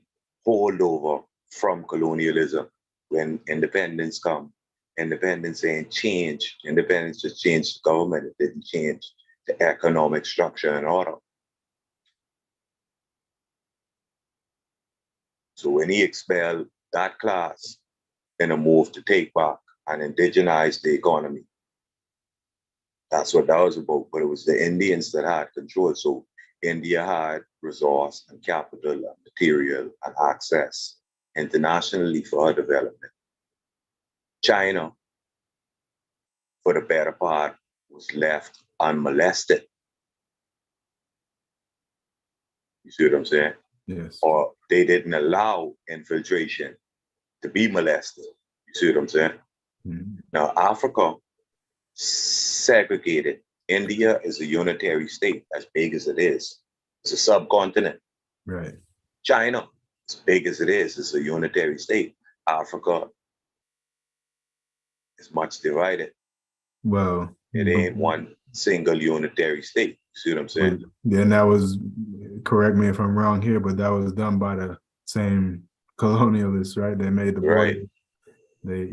holdover from colonialism. When independence come, independence ain't change. Independence just changed the government. It didn't change the economic structure and order. So when he expelled that class in a move to take back and indigenize the economy, that's what that was about. But it was the Indians that had control. So India had resource and capital and material and access internationally for her development. China, for the better part, was left unmolested. You see what I'm saying? Yes. Or they didn't allow infiltration to be molested. You see what I'm saying? Mm-hmm. Now, Africa segregated. India is a unitary state, as big as it is. It's a subcontinent. Right. China, as big as it is a unitary state. Africa is much divided. Well, It ain't one single unitary state. You see what I'm saying? then that was, correct me if I'm wrong here, but that was done by the same colonialists, right? They made the border. Right. They,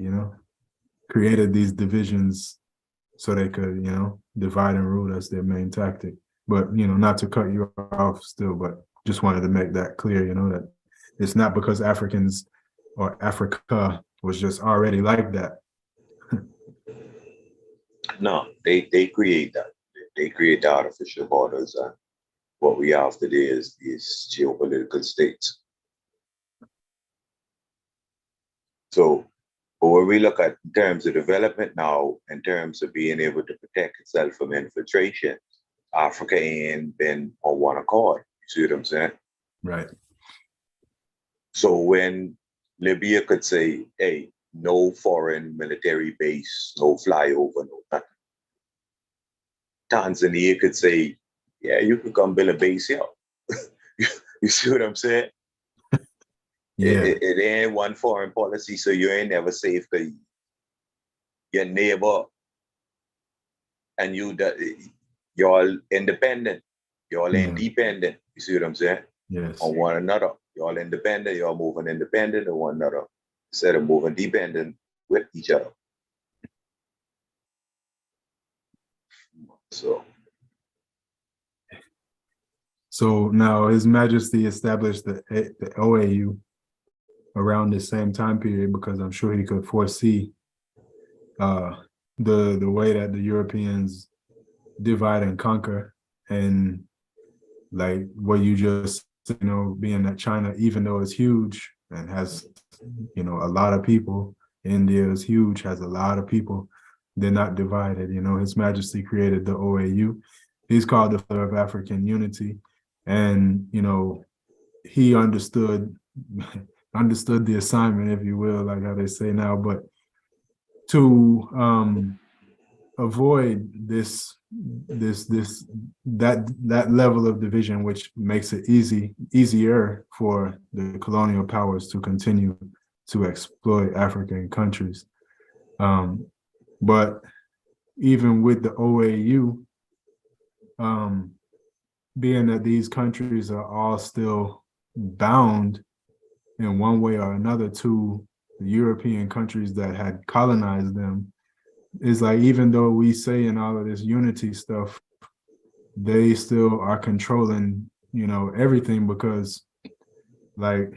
created these divisions so they could, divide and rule. That's their main tactic. But, not to cut you off still, but just wanted to make that clear, that it's not because Africans or Africa was just already like that. No, they create that. They create the artificial borders, and what we have today is these geopolitical states. So, but when we look at in terms of development now, in terms of being able to protect itself from infiltration, Africa ain't been on one accord. You see what I'm saying? Right. So when Libya could say, hey, no foreign military base, no flyover, no nothing. Tanzania could say, yeah, you could come build a base here. You see what I'm saying? Yeah. It ain't one foreign policy, so you ain't never safe because your neighbor and you're all independent. You're all independent. You see what I'm saying? Yes. On one another. You're all independent. You're moving independent on one another instead of moving dependent with each other. So now His Majesty established the OAU around the same time period because I'm sure he could foresee the way that the Europeans divide and conquer, and like what you just being that China, even though it's huge and has a lot of people, India is huge, has a lot of people, they're not divided. His Majesty created the OAU. He's called the Father of African Unity, and he understood the assignment, if you will, like how they say now, but to avoid that level of division, which makes it easier for the colonial powers to continue to exploit African countries. But even with the OAU, being that these countries are all still bound in one way or another to the European countries that had colonized them, is like, even though we say in all of this unity stuff, they still are controlling, everything, because like,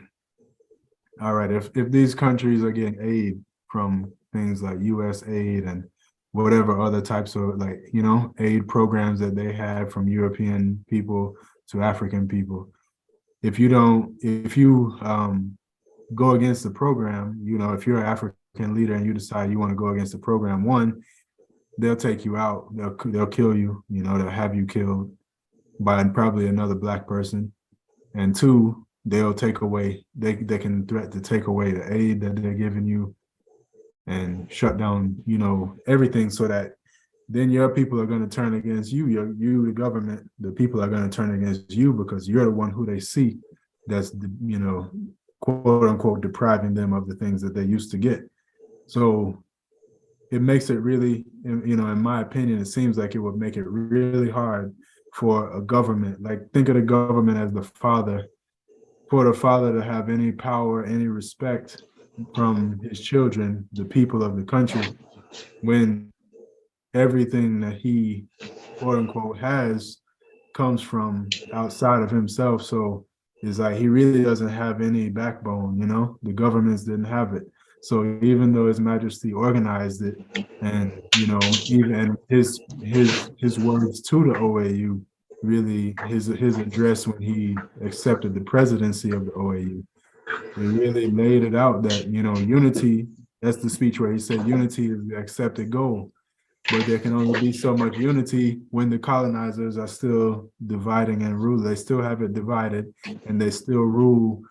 all right, if these countries are getting aid from things like US aid and whatever other types of aid programs that they have from European people to African people, if you go against the program, if you're an African leader and you decide you want to go against the program, one, they'll take you out, they'll kill you, they'll have you killed by probably another Black person, and two, they'll take away, they can threat to take away the aid that they're giving you and shut down, everything, so that then your people are going to turn against you. The government, the people are going to turn against you because you're the one who they see that's, quote unquote, depriving them of the things that they used to get. So it makes it really, in my opinion, it seems like it would make it really hard for a government. Like, think of the government as the father, for the father to have any power, any respect from his children, the people of the country, when everything that he, quote unquote, has comes from outside of himself. So it's like he really doesn't have any backbone, the governments didn't have it. So even though His Majesty organized it, and even his words to the OAU, really his address when he accepted the presidency of the OAU, it really laid it out that unity. That's the speech where he said unity is the accepted goal. But there can only be so much unity when the colonizers are still dividing and rule. They still have it divided, and they still rule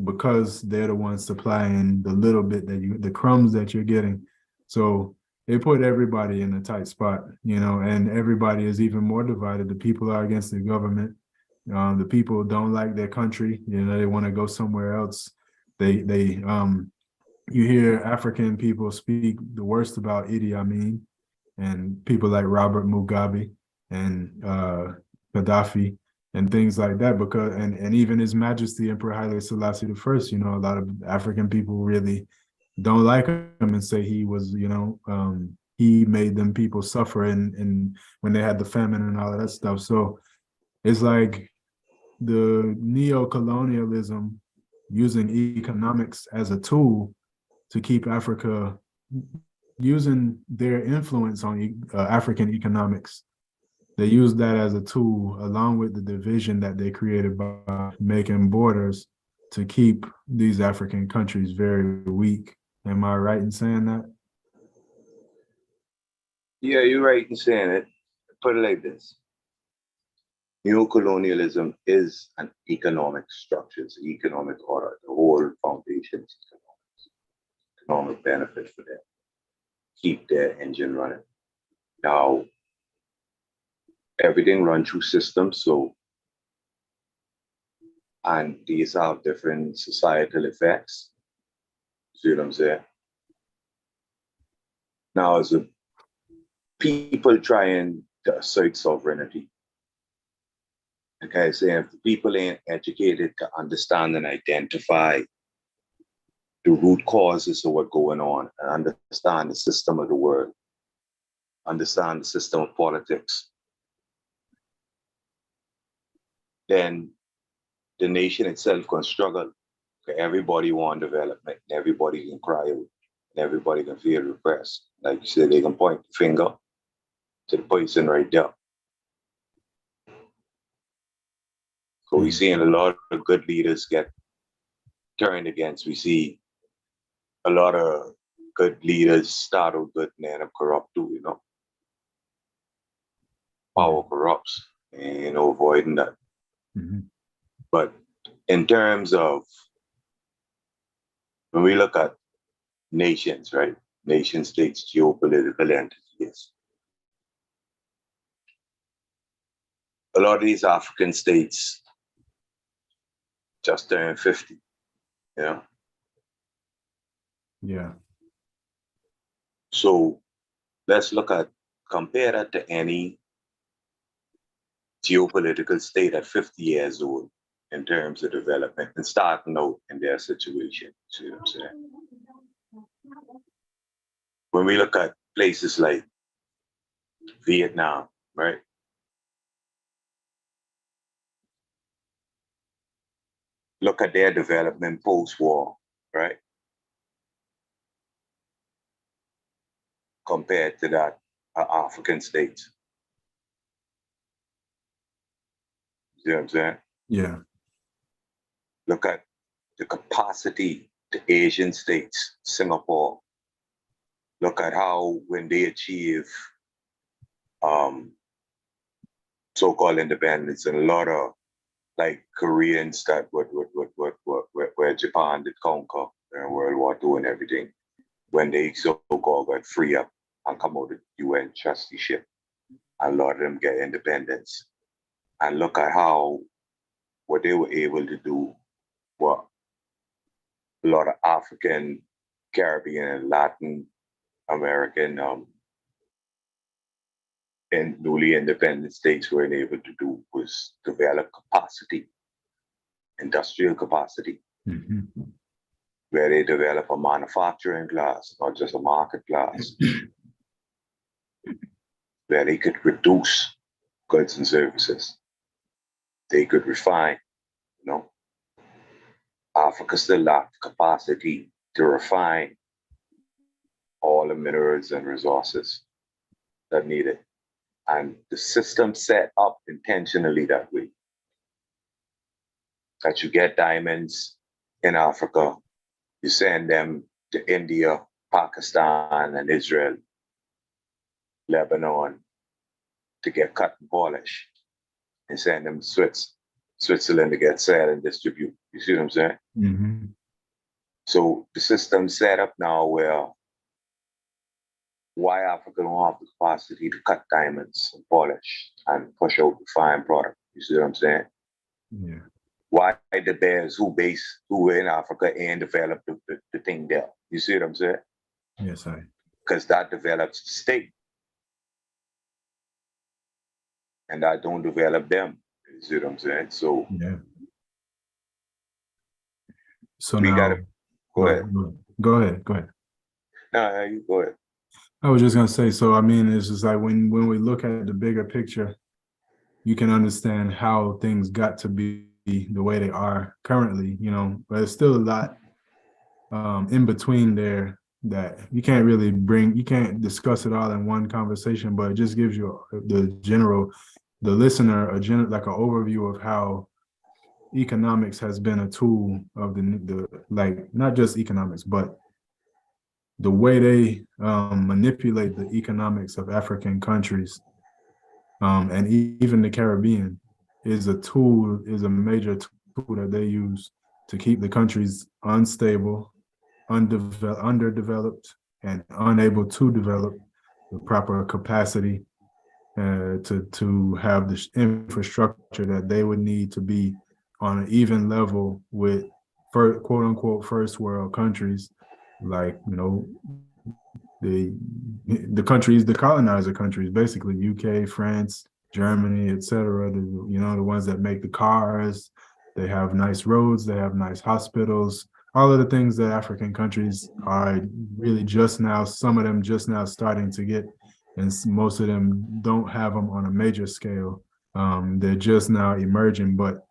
because they're the ones supplying the little bit the crumbs that you're getting. So they put everybody in a tight spot, and everybody is even more divided. The people are against the government. The people don't like their country. They want to go somewhere else. You hear African people speak the worst about Idi Amin and people like Robert Mugabe and Gaddafi and things like that, because and even His Majesty Emperor Haile Selassie the First, a lot of African people really don't like him and say he was, he made them people suffer and when they had the famine and all of that stuff. So it's like the neocolonialism using economics as a tool to keep Africa, using their influence on African economics. They use that as a tool, along with the division that they created by making borders, to keep these African countries very weak. Am I right in saying that? Yeah, you're right in saying it. Put it like this. Neocolonialism is an economic structure, it's economic order. The whole foundation is economic benefit for them. Keep their engine running. Now, everything runs through systems, and these have different societal effects. See what I'm saying? Now, as a people trying to assert sovereignty, like I say, if the people ain't educated to understand and identify the root causes of what's going on and understand the system of the world, understand the system of politics, then the nation itself can struggle. Everybody want development, and everybody can cry out, and everybody can feel repressed. Like you said, they can point the finger to the person right there. So we're seeing a lot of good leaders get turned against. We see a lot of good leaders start out good and end up corrupt too, Power corrupts, and avoiding that. Mm-hmm. But in terms of when we look at nations, right? Nation states, geopolitical entities. A lot of these African states just turned 50, Yeah. So let's compare that to any geopolitical state at 50 years old in terms of development and starting out in their situation. See what I'm saying? When we look at places like Vietnam, right? Look at their development post-war, right? Compared to that African states. See what I'm saying? Yeah. Look at the capacity, the Asian states, Singapore. Look at how when they achieve so-called independence, and a lot of like Koreans that where Japan did conquer in World War II and everything, when they so-called got free up and come out of UN trusteeship, and a lot of them get independence. And look at how what they were able to do, what a lot of African, Caribbean, and Latin American and newly independent states were able to do was develop capacity, industrial capacity, where they develop a manufacturing class, not just a market class, where they could produce goods and services. They could refine, you know. Africa still lacked capacity to refine all the minerals and resources that needed. And the system set up intentionally that way. That you get diamonds in Africa, you send them to India, Pakistan, and Israel, Lebanon, to get cut and polished, and send them to Switzerland to get sold and distribute. You see what I'm saying? Mm-hmm. So the system's set up now where why Africa don't have the capacity to cut diamonds and polish and push out the fine product. You see what I'm saying? Yeah. Why the bears who were in Africa and developed the thing there. You see what I'm saying? Yes, I. Because that develops the state. And that don't develop them. You see what I'm saying? So yeah. So we now gotta go ahead. Go ahead. No, you go ahead. I was just gonna say, so I mean, it's just like when we look at the bigger picture, you can understand how things got to be the way they are currently, you know, but there's still a lot in between there that you can't discuss it all in one conversation, but it just gives you the listener, like an overview of how economics has been a tool of the like, not just economics, but the way they manipulate the economics of African countries and even the Caribbean is a major tool that they use to keep the countries unstable, underdeveloped, and unable to develop the proper capacity to have the infrastructure that they would need to be on an even level with quote unquote first world countries, like, you know, the countries, the colonizer countries, basically UK, France, Germany, etc. You know, the ones that make the cars, they have nice roads, they have nice hospitals, all of the things that African countries are really just now, some of them just now starting to get, and most of them don't have them on a major scale. They're just now emerging, but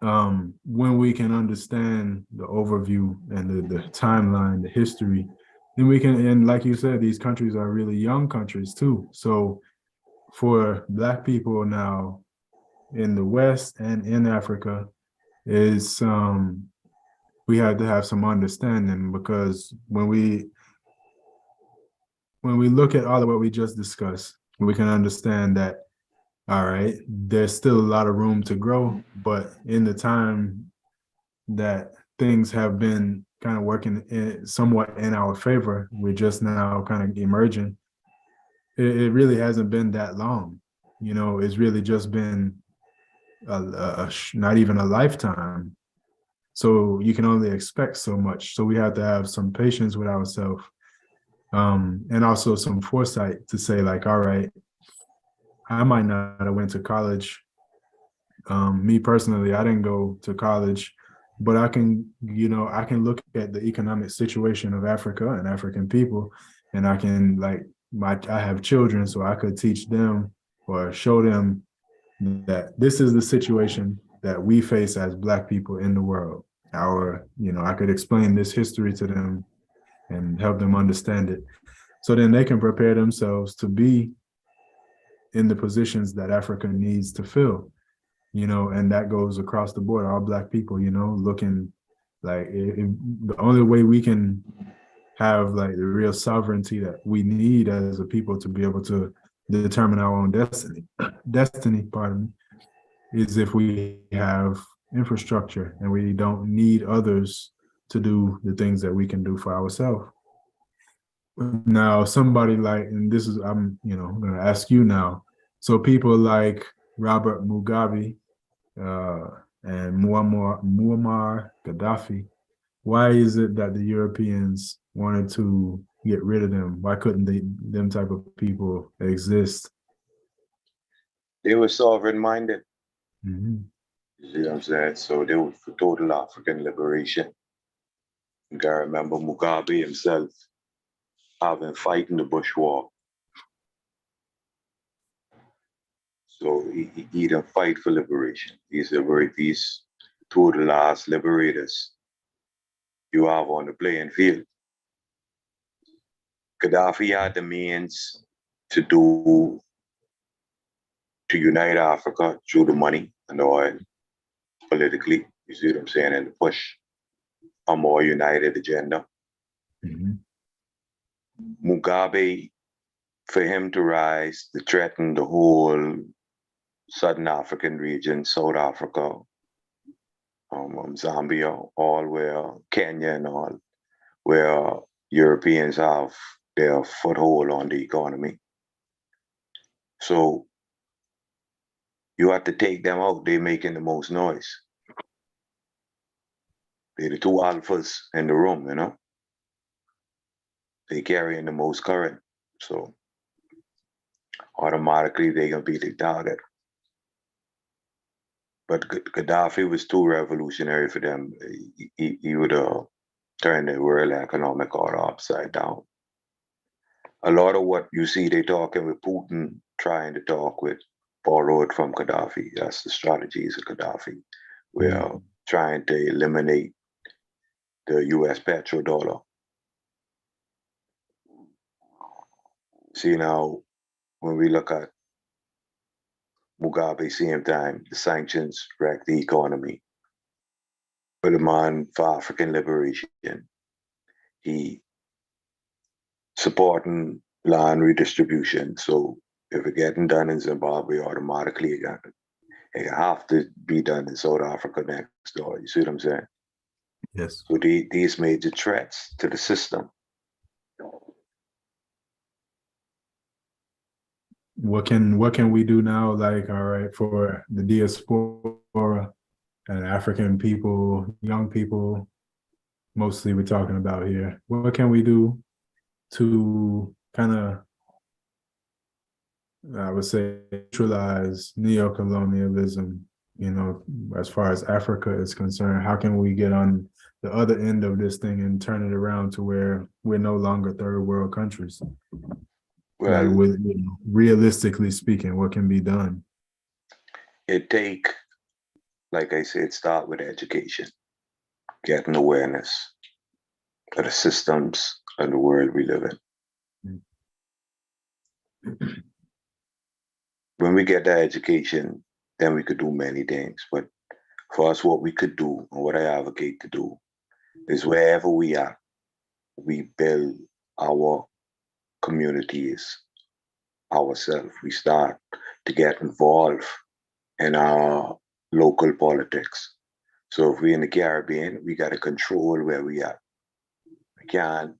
when we can understand the overview and the timeline, the history, then we can, and like you said, these countries are really young countries too. So for Black people now in the West and in Africa, is we had to have some understanding, because when we look at all of what we just discussed, we can understand that, all right, there's still a lot of room to grow, but in the time that things have been kind of working somewhat in our favor, we're just now kind of emerging. It really hasn't been that long. You know, it's really just been not even a lifetime. So you can only expect so much. So we have to have some patience with ourselves, and also some foresight to say, like, all right, I might not have went to college. Me personally, I didn't go to college, but I can look at the economic situation of Africa and African people, and I can, like, I have children, so I could teach them or show them that this is the situation that we face as Black people in the world. I could explain this history to them and help them understand it, so then they can prepare themselves to be in the positions that Africa needs to fill. You know, and that goes across the board, all Black people, you know, looking like the only way we can have like the real sovereignty that we need as a people to be able to determine our own destiny, pardon me, is if we have infrastructure and we don't need others to do the things that we can do for ourselves. Now, somebody like, and this is, I'm going to ask you now. So people like Robert Mugabe uh, and Muammar Gaddafi, why is it that the Europeans wanted to get rid of them? Why couldn't them type of people exist? They were sovereign-minded. Mm-hmm. You see what I'm saying? So they were for total African liberation. You gotta remember Mugabe himself having fighting the Bush War. So he didn't fight for liberation. These two of the last liberators you have on the playing field. Gaddafi had the means to unite Africa through the money and the oil politically. You see what I'm saying? And push a more united agenda. Mm-hmm. Mugabe, for him to rise to threaten the whole Southern African region, South Africa, Zambia, all where Kenya and all, where Europeans have their foothold on the economy. So you have to take them out. They're making the most noise. They're the two alphas in the room, you know? They carrying the most current. So automatically they're gonna be the target. But Gaddafi was too revolutionary for them. He would turn the world economic order upside down. A lot of what you see they talking with Putin, trying to talk with, borrowed from Gaddafi. That's the strategies of Gaddafi. We're trying to eliminate the US petrodollar. See now, when we look at Mugabe, same time, the sanctions wreck the economy. But the man for African liberation, he supporting land redistribution. So if it getting done in Zimbabwe, automatically it have to be done in South Africa next door. You see what I'm saying? Yes. So these major threats to the system. What can we do now? Like, all right, for the diaspora and African people, young people, mostly we're talking about here. What can we do to kind of, I would say, neutralize neocolonialism, as far as Africa is concerned? How can we get on the other end of this thing and turn it around to where we're no longer third world countries? Well, like with, realistically speaking, what can be done? it take, like I said, start with education, getting awareness of the systems and the world we live in. When we get that education, then we could do many things. But for us, what we could do and what I advocate to do is wherever we are, we build our communities ourselves. We start to get involved in our local politics. So if we're in the Caribbean, we got to control where we are. We can't,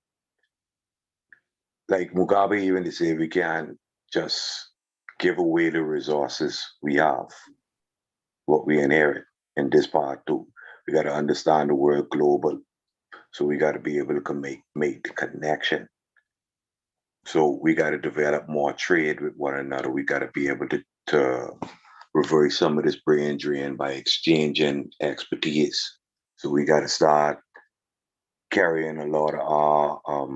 like Mugabe even to say, we can't just give away the resources we have, what we inherit in this part too. We got to understand the world global. So we got to be able to make the connection. So we got to develop more trade with one another. We got to be able to reverse some of this brain drain by exchanging expertise. So we got to start carrying a lot of our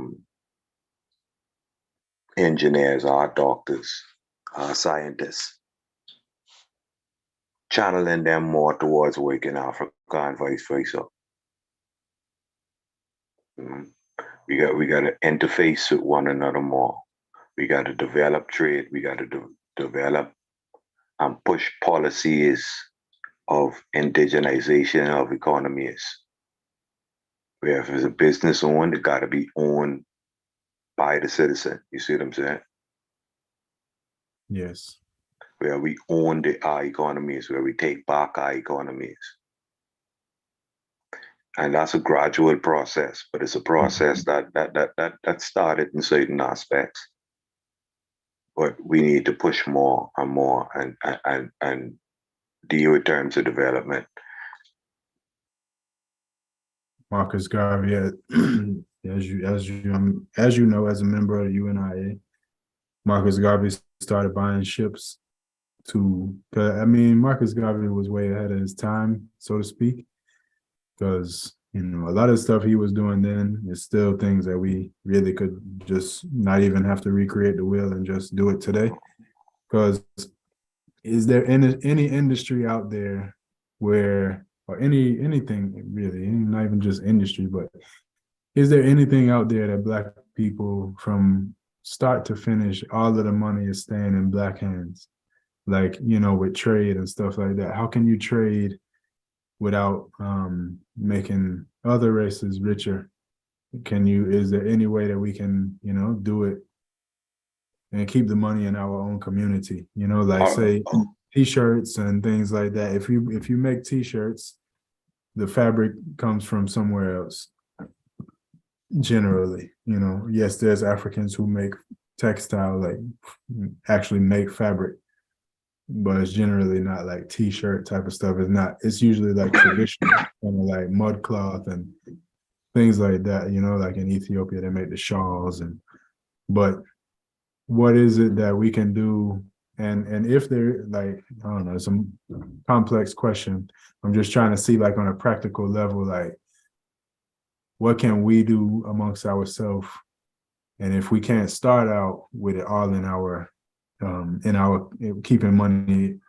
engineers, our doctors, our scientists, channeling them more towards work in Africa and vice versa. We got to interface with one another more. We got to develop trade. We got to develop and push policies of indigenization of economies. Where if it's a business owned, it got to be owned by the citizen. You see what I'm saying? Yes. where we own our economies, where we take back our economies. And that's a gradual process, but it's a process that started in certain aspects. But we need to push more and more and deal with terms of development. Marcus Garvey, as you know, as a member of UNIA, Marcus Garvey started buying ships I mean, Marcus Garvey was way ahead of his time, so to speak, because, you know, a lot of stuff he was doing then is still things that we really could just not even have to recreate the wheel and just do it today. Because is there any industry out there where, or anything really, not even just industry, but is there anything out there that Black people from start to finish, all of the money is staying in Black hands? Like, you know, with trade and stuff like that. How can you trade without making other races richer? Is there any way that we can, you know, do it and keep the money in our own community? You know, like say t-shirts and things like that. If you make t-shirts, the fabric comes from somewhere else. Generally, you know, yes, there's Africans who make textile, like actually make fabric, but it's generally not like t-shirt type of stuff. It's usually like traditional, kind of like mud cloth and things like that, you know, like in Ethiopia, they make the shawls but what is it that we can do? And if there, like, I don't know, some complex question. I'm just trying to see, like, on a practical level, like, what can we do amongst ourselves? And if we can't start out with it all in our keeping money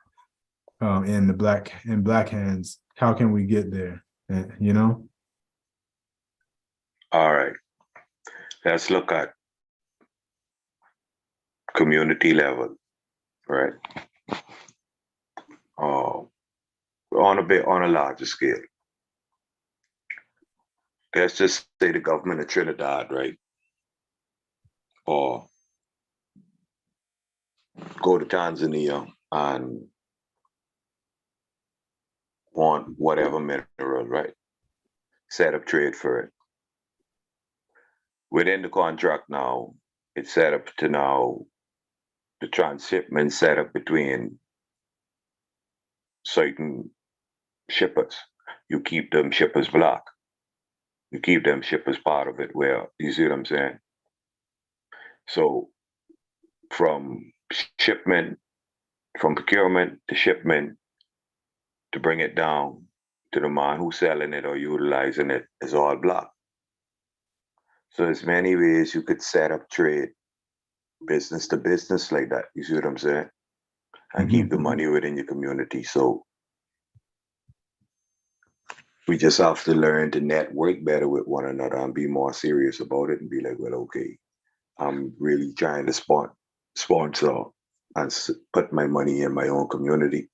in Black hands, how can we get there? You know? All right. Let's look at community level, right? On a larger scale. Let's just say the government of Trinidad, right? Or go to Tanzania and want whatever mineral, right? Set up trade for it. Within the contract now, it's set up to now the transshipment set up between certain shippers. You keep them shippers Black. You keep them shippers part of it. Well, you see what I'm saying? So from procurement to shipment, to bring it down to the man who's selling it or utilizing it is all Black. So there's many ways you could set up trade, business to business like that. You see what I'm saying? And keep the money within your community. So we just have to learn to network better with one another and be more serious about it and be like, well, okay, I'm really trying to sponsor and put my money in my own community.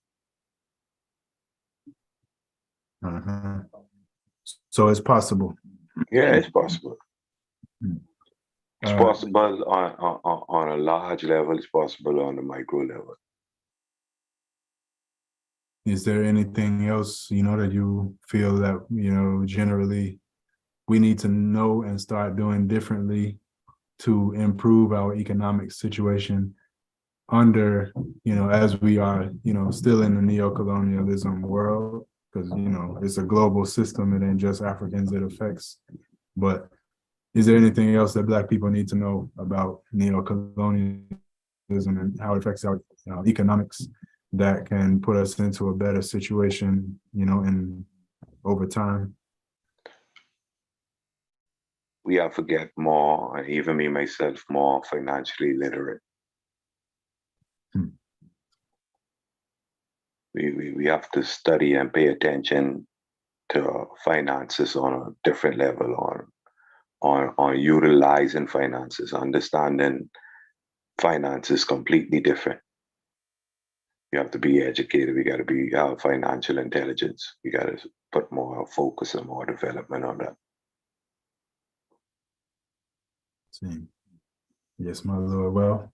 Uh-huh. So it's possible. Yeah, it's possible. It's possible on a large level. It's possible on a micro level. Is there anything else, you know, that you feel that, you know, generally we need to know and start doing differently to improve our economic situation under, you know, as we are, you know, still in the neocolonialism world? Because, you know, it's a global system. It ain't just Africans it affects. But is there anything else that Black people need to know about neocolonialism and how it affects our economics that can put us into a better situation, you know, over time? We have to get more, and even me myself, more financially literate. We have to study and pay attention to finances on a different level, on utilizing finances, understanding finances completely different. You have to be educated. We got to have financial intelligence. We got to put more focus and more development on that. Yes, my Lord. Well,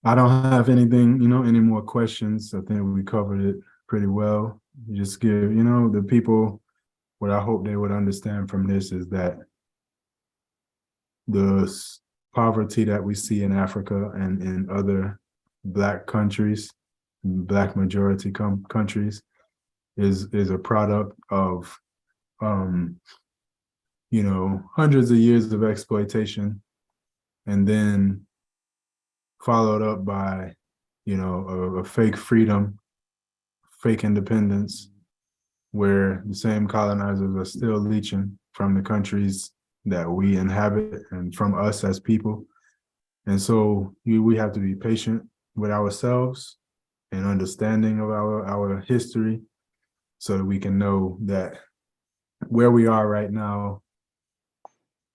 I don't have anything, any more questions. I think we covered it pretty well. Just give, the people what I hope they would understand from this is that the poverty that we see in Africa and in other Black countries, Black majority countries, is a product of hundreds of years of exploitation, and then followed up by a fake freedom, fake independence, where the same colonizers are still leeching from the countries that we inhabit and from us as people. And so we have to be patient with ourselves and understanding of our history, so that we can know that where we are right now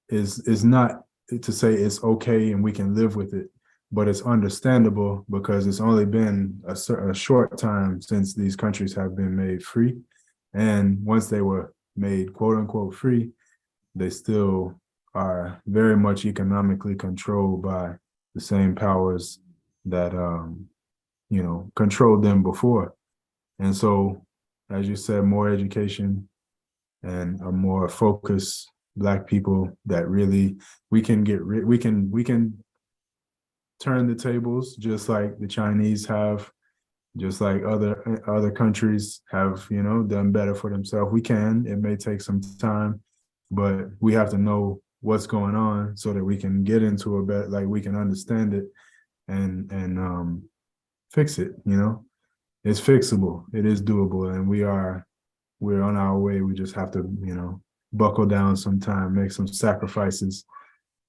is not to say it's okay and we can live with it, but it's understandable because it's only been a short time since these countries have been made free. And once they were made quote unquote free, they still are very much economically controlled by the same powers that controlled them before. And so, as you said, more education and a more focused Black people that really we can turn the tables, just like the Chinese have, just like other countries have, done better for themselves. We can. It may take some time, but we have to know what's going on so that we can get into a better, like we can understand it and fix it. It's fixable. It is doable, and we're on our way. We just have to, buckle down sometime, make some sacrifices,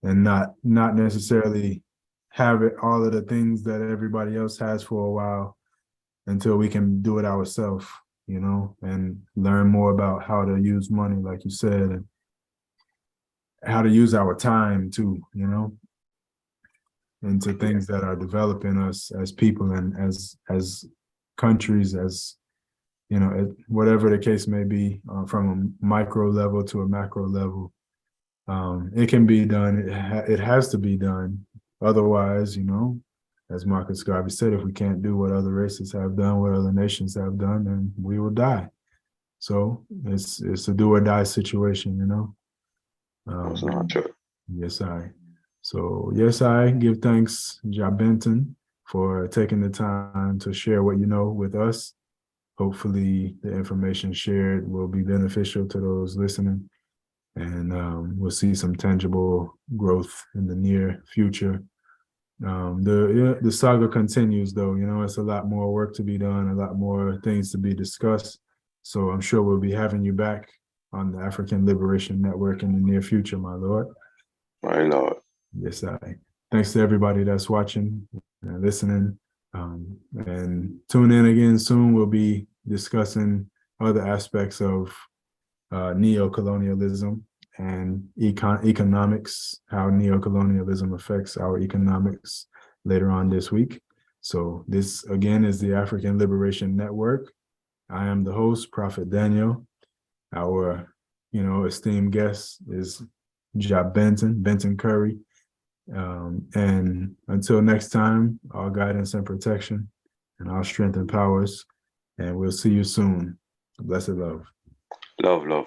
and not necessarily have it all of the things that everybody else has for a while until we can do it ourselves, and learn more about how to use money, like you said, and how to use our time too, into things that are developing us as people and as countries, as whatever the case may be, from a micro level to a macro level. It can be done. It has to be done. Otherwise, as Marcus Garvey said, if we can't do what other races have done, what other nations have done, then we will die. So it's a do or die situation, That's not true. Yes, I. So yes, I give thanks, Benton, for taking the time to share what you know with us. Hopefully the information shared will be beneficial to those listening, and we'll see some tangible growth in the near future. The saga continues, though. It's a lot more work to be done, a lot more things to be discussed. So I'm sure we'll be having you back on the African Liberation Network in the near future, my lord. My lord. Yes, I. Thanks to everybody that's watching and listening. And tune in again soon. We'll be discussing other aspects of neocolonialism and economics, how neocolonialism affects our economics later on this week. So this again is the African Liberation Network. I am the host, Prophet Daniel. Our, esteemed guest is Benton Curry. And until next time, all guidance and protection and all strength and powers. And we'll see you soon. Blessed love. Love, my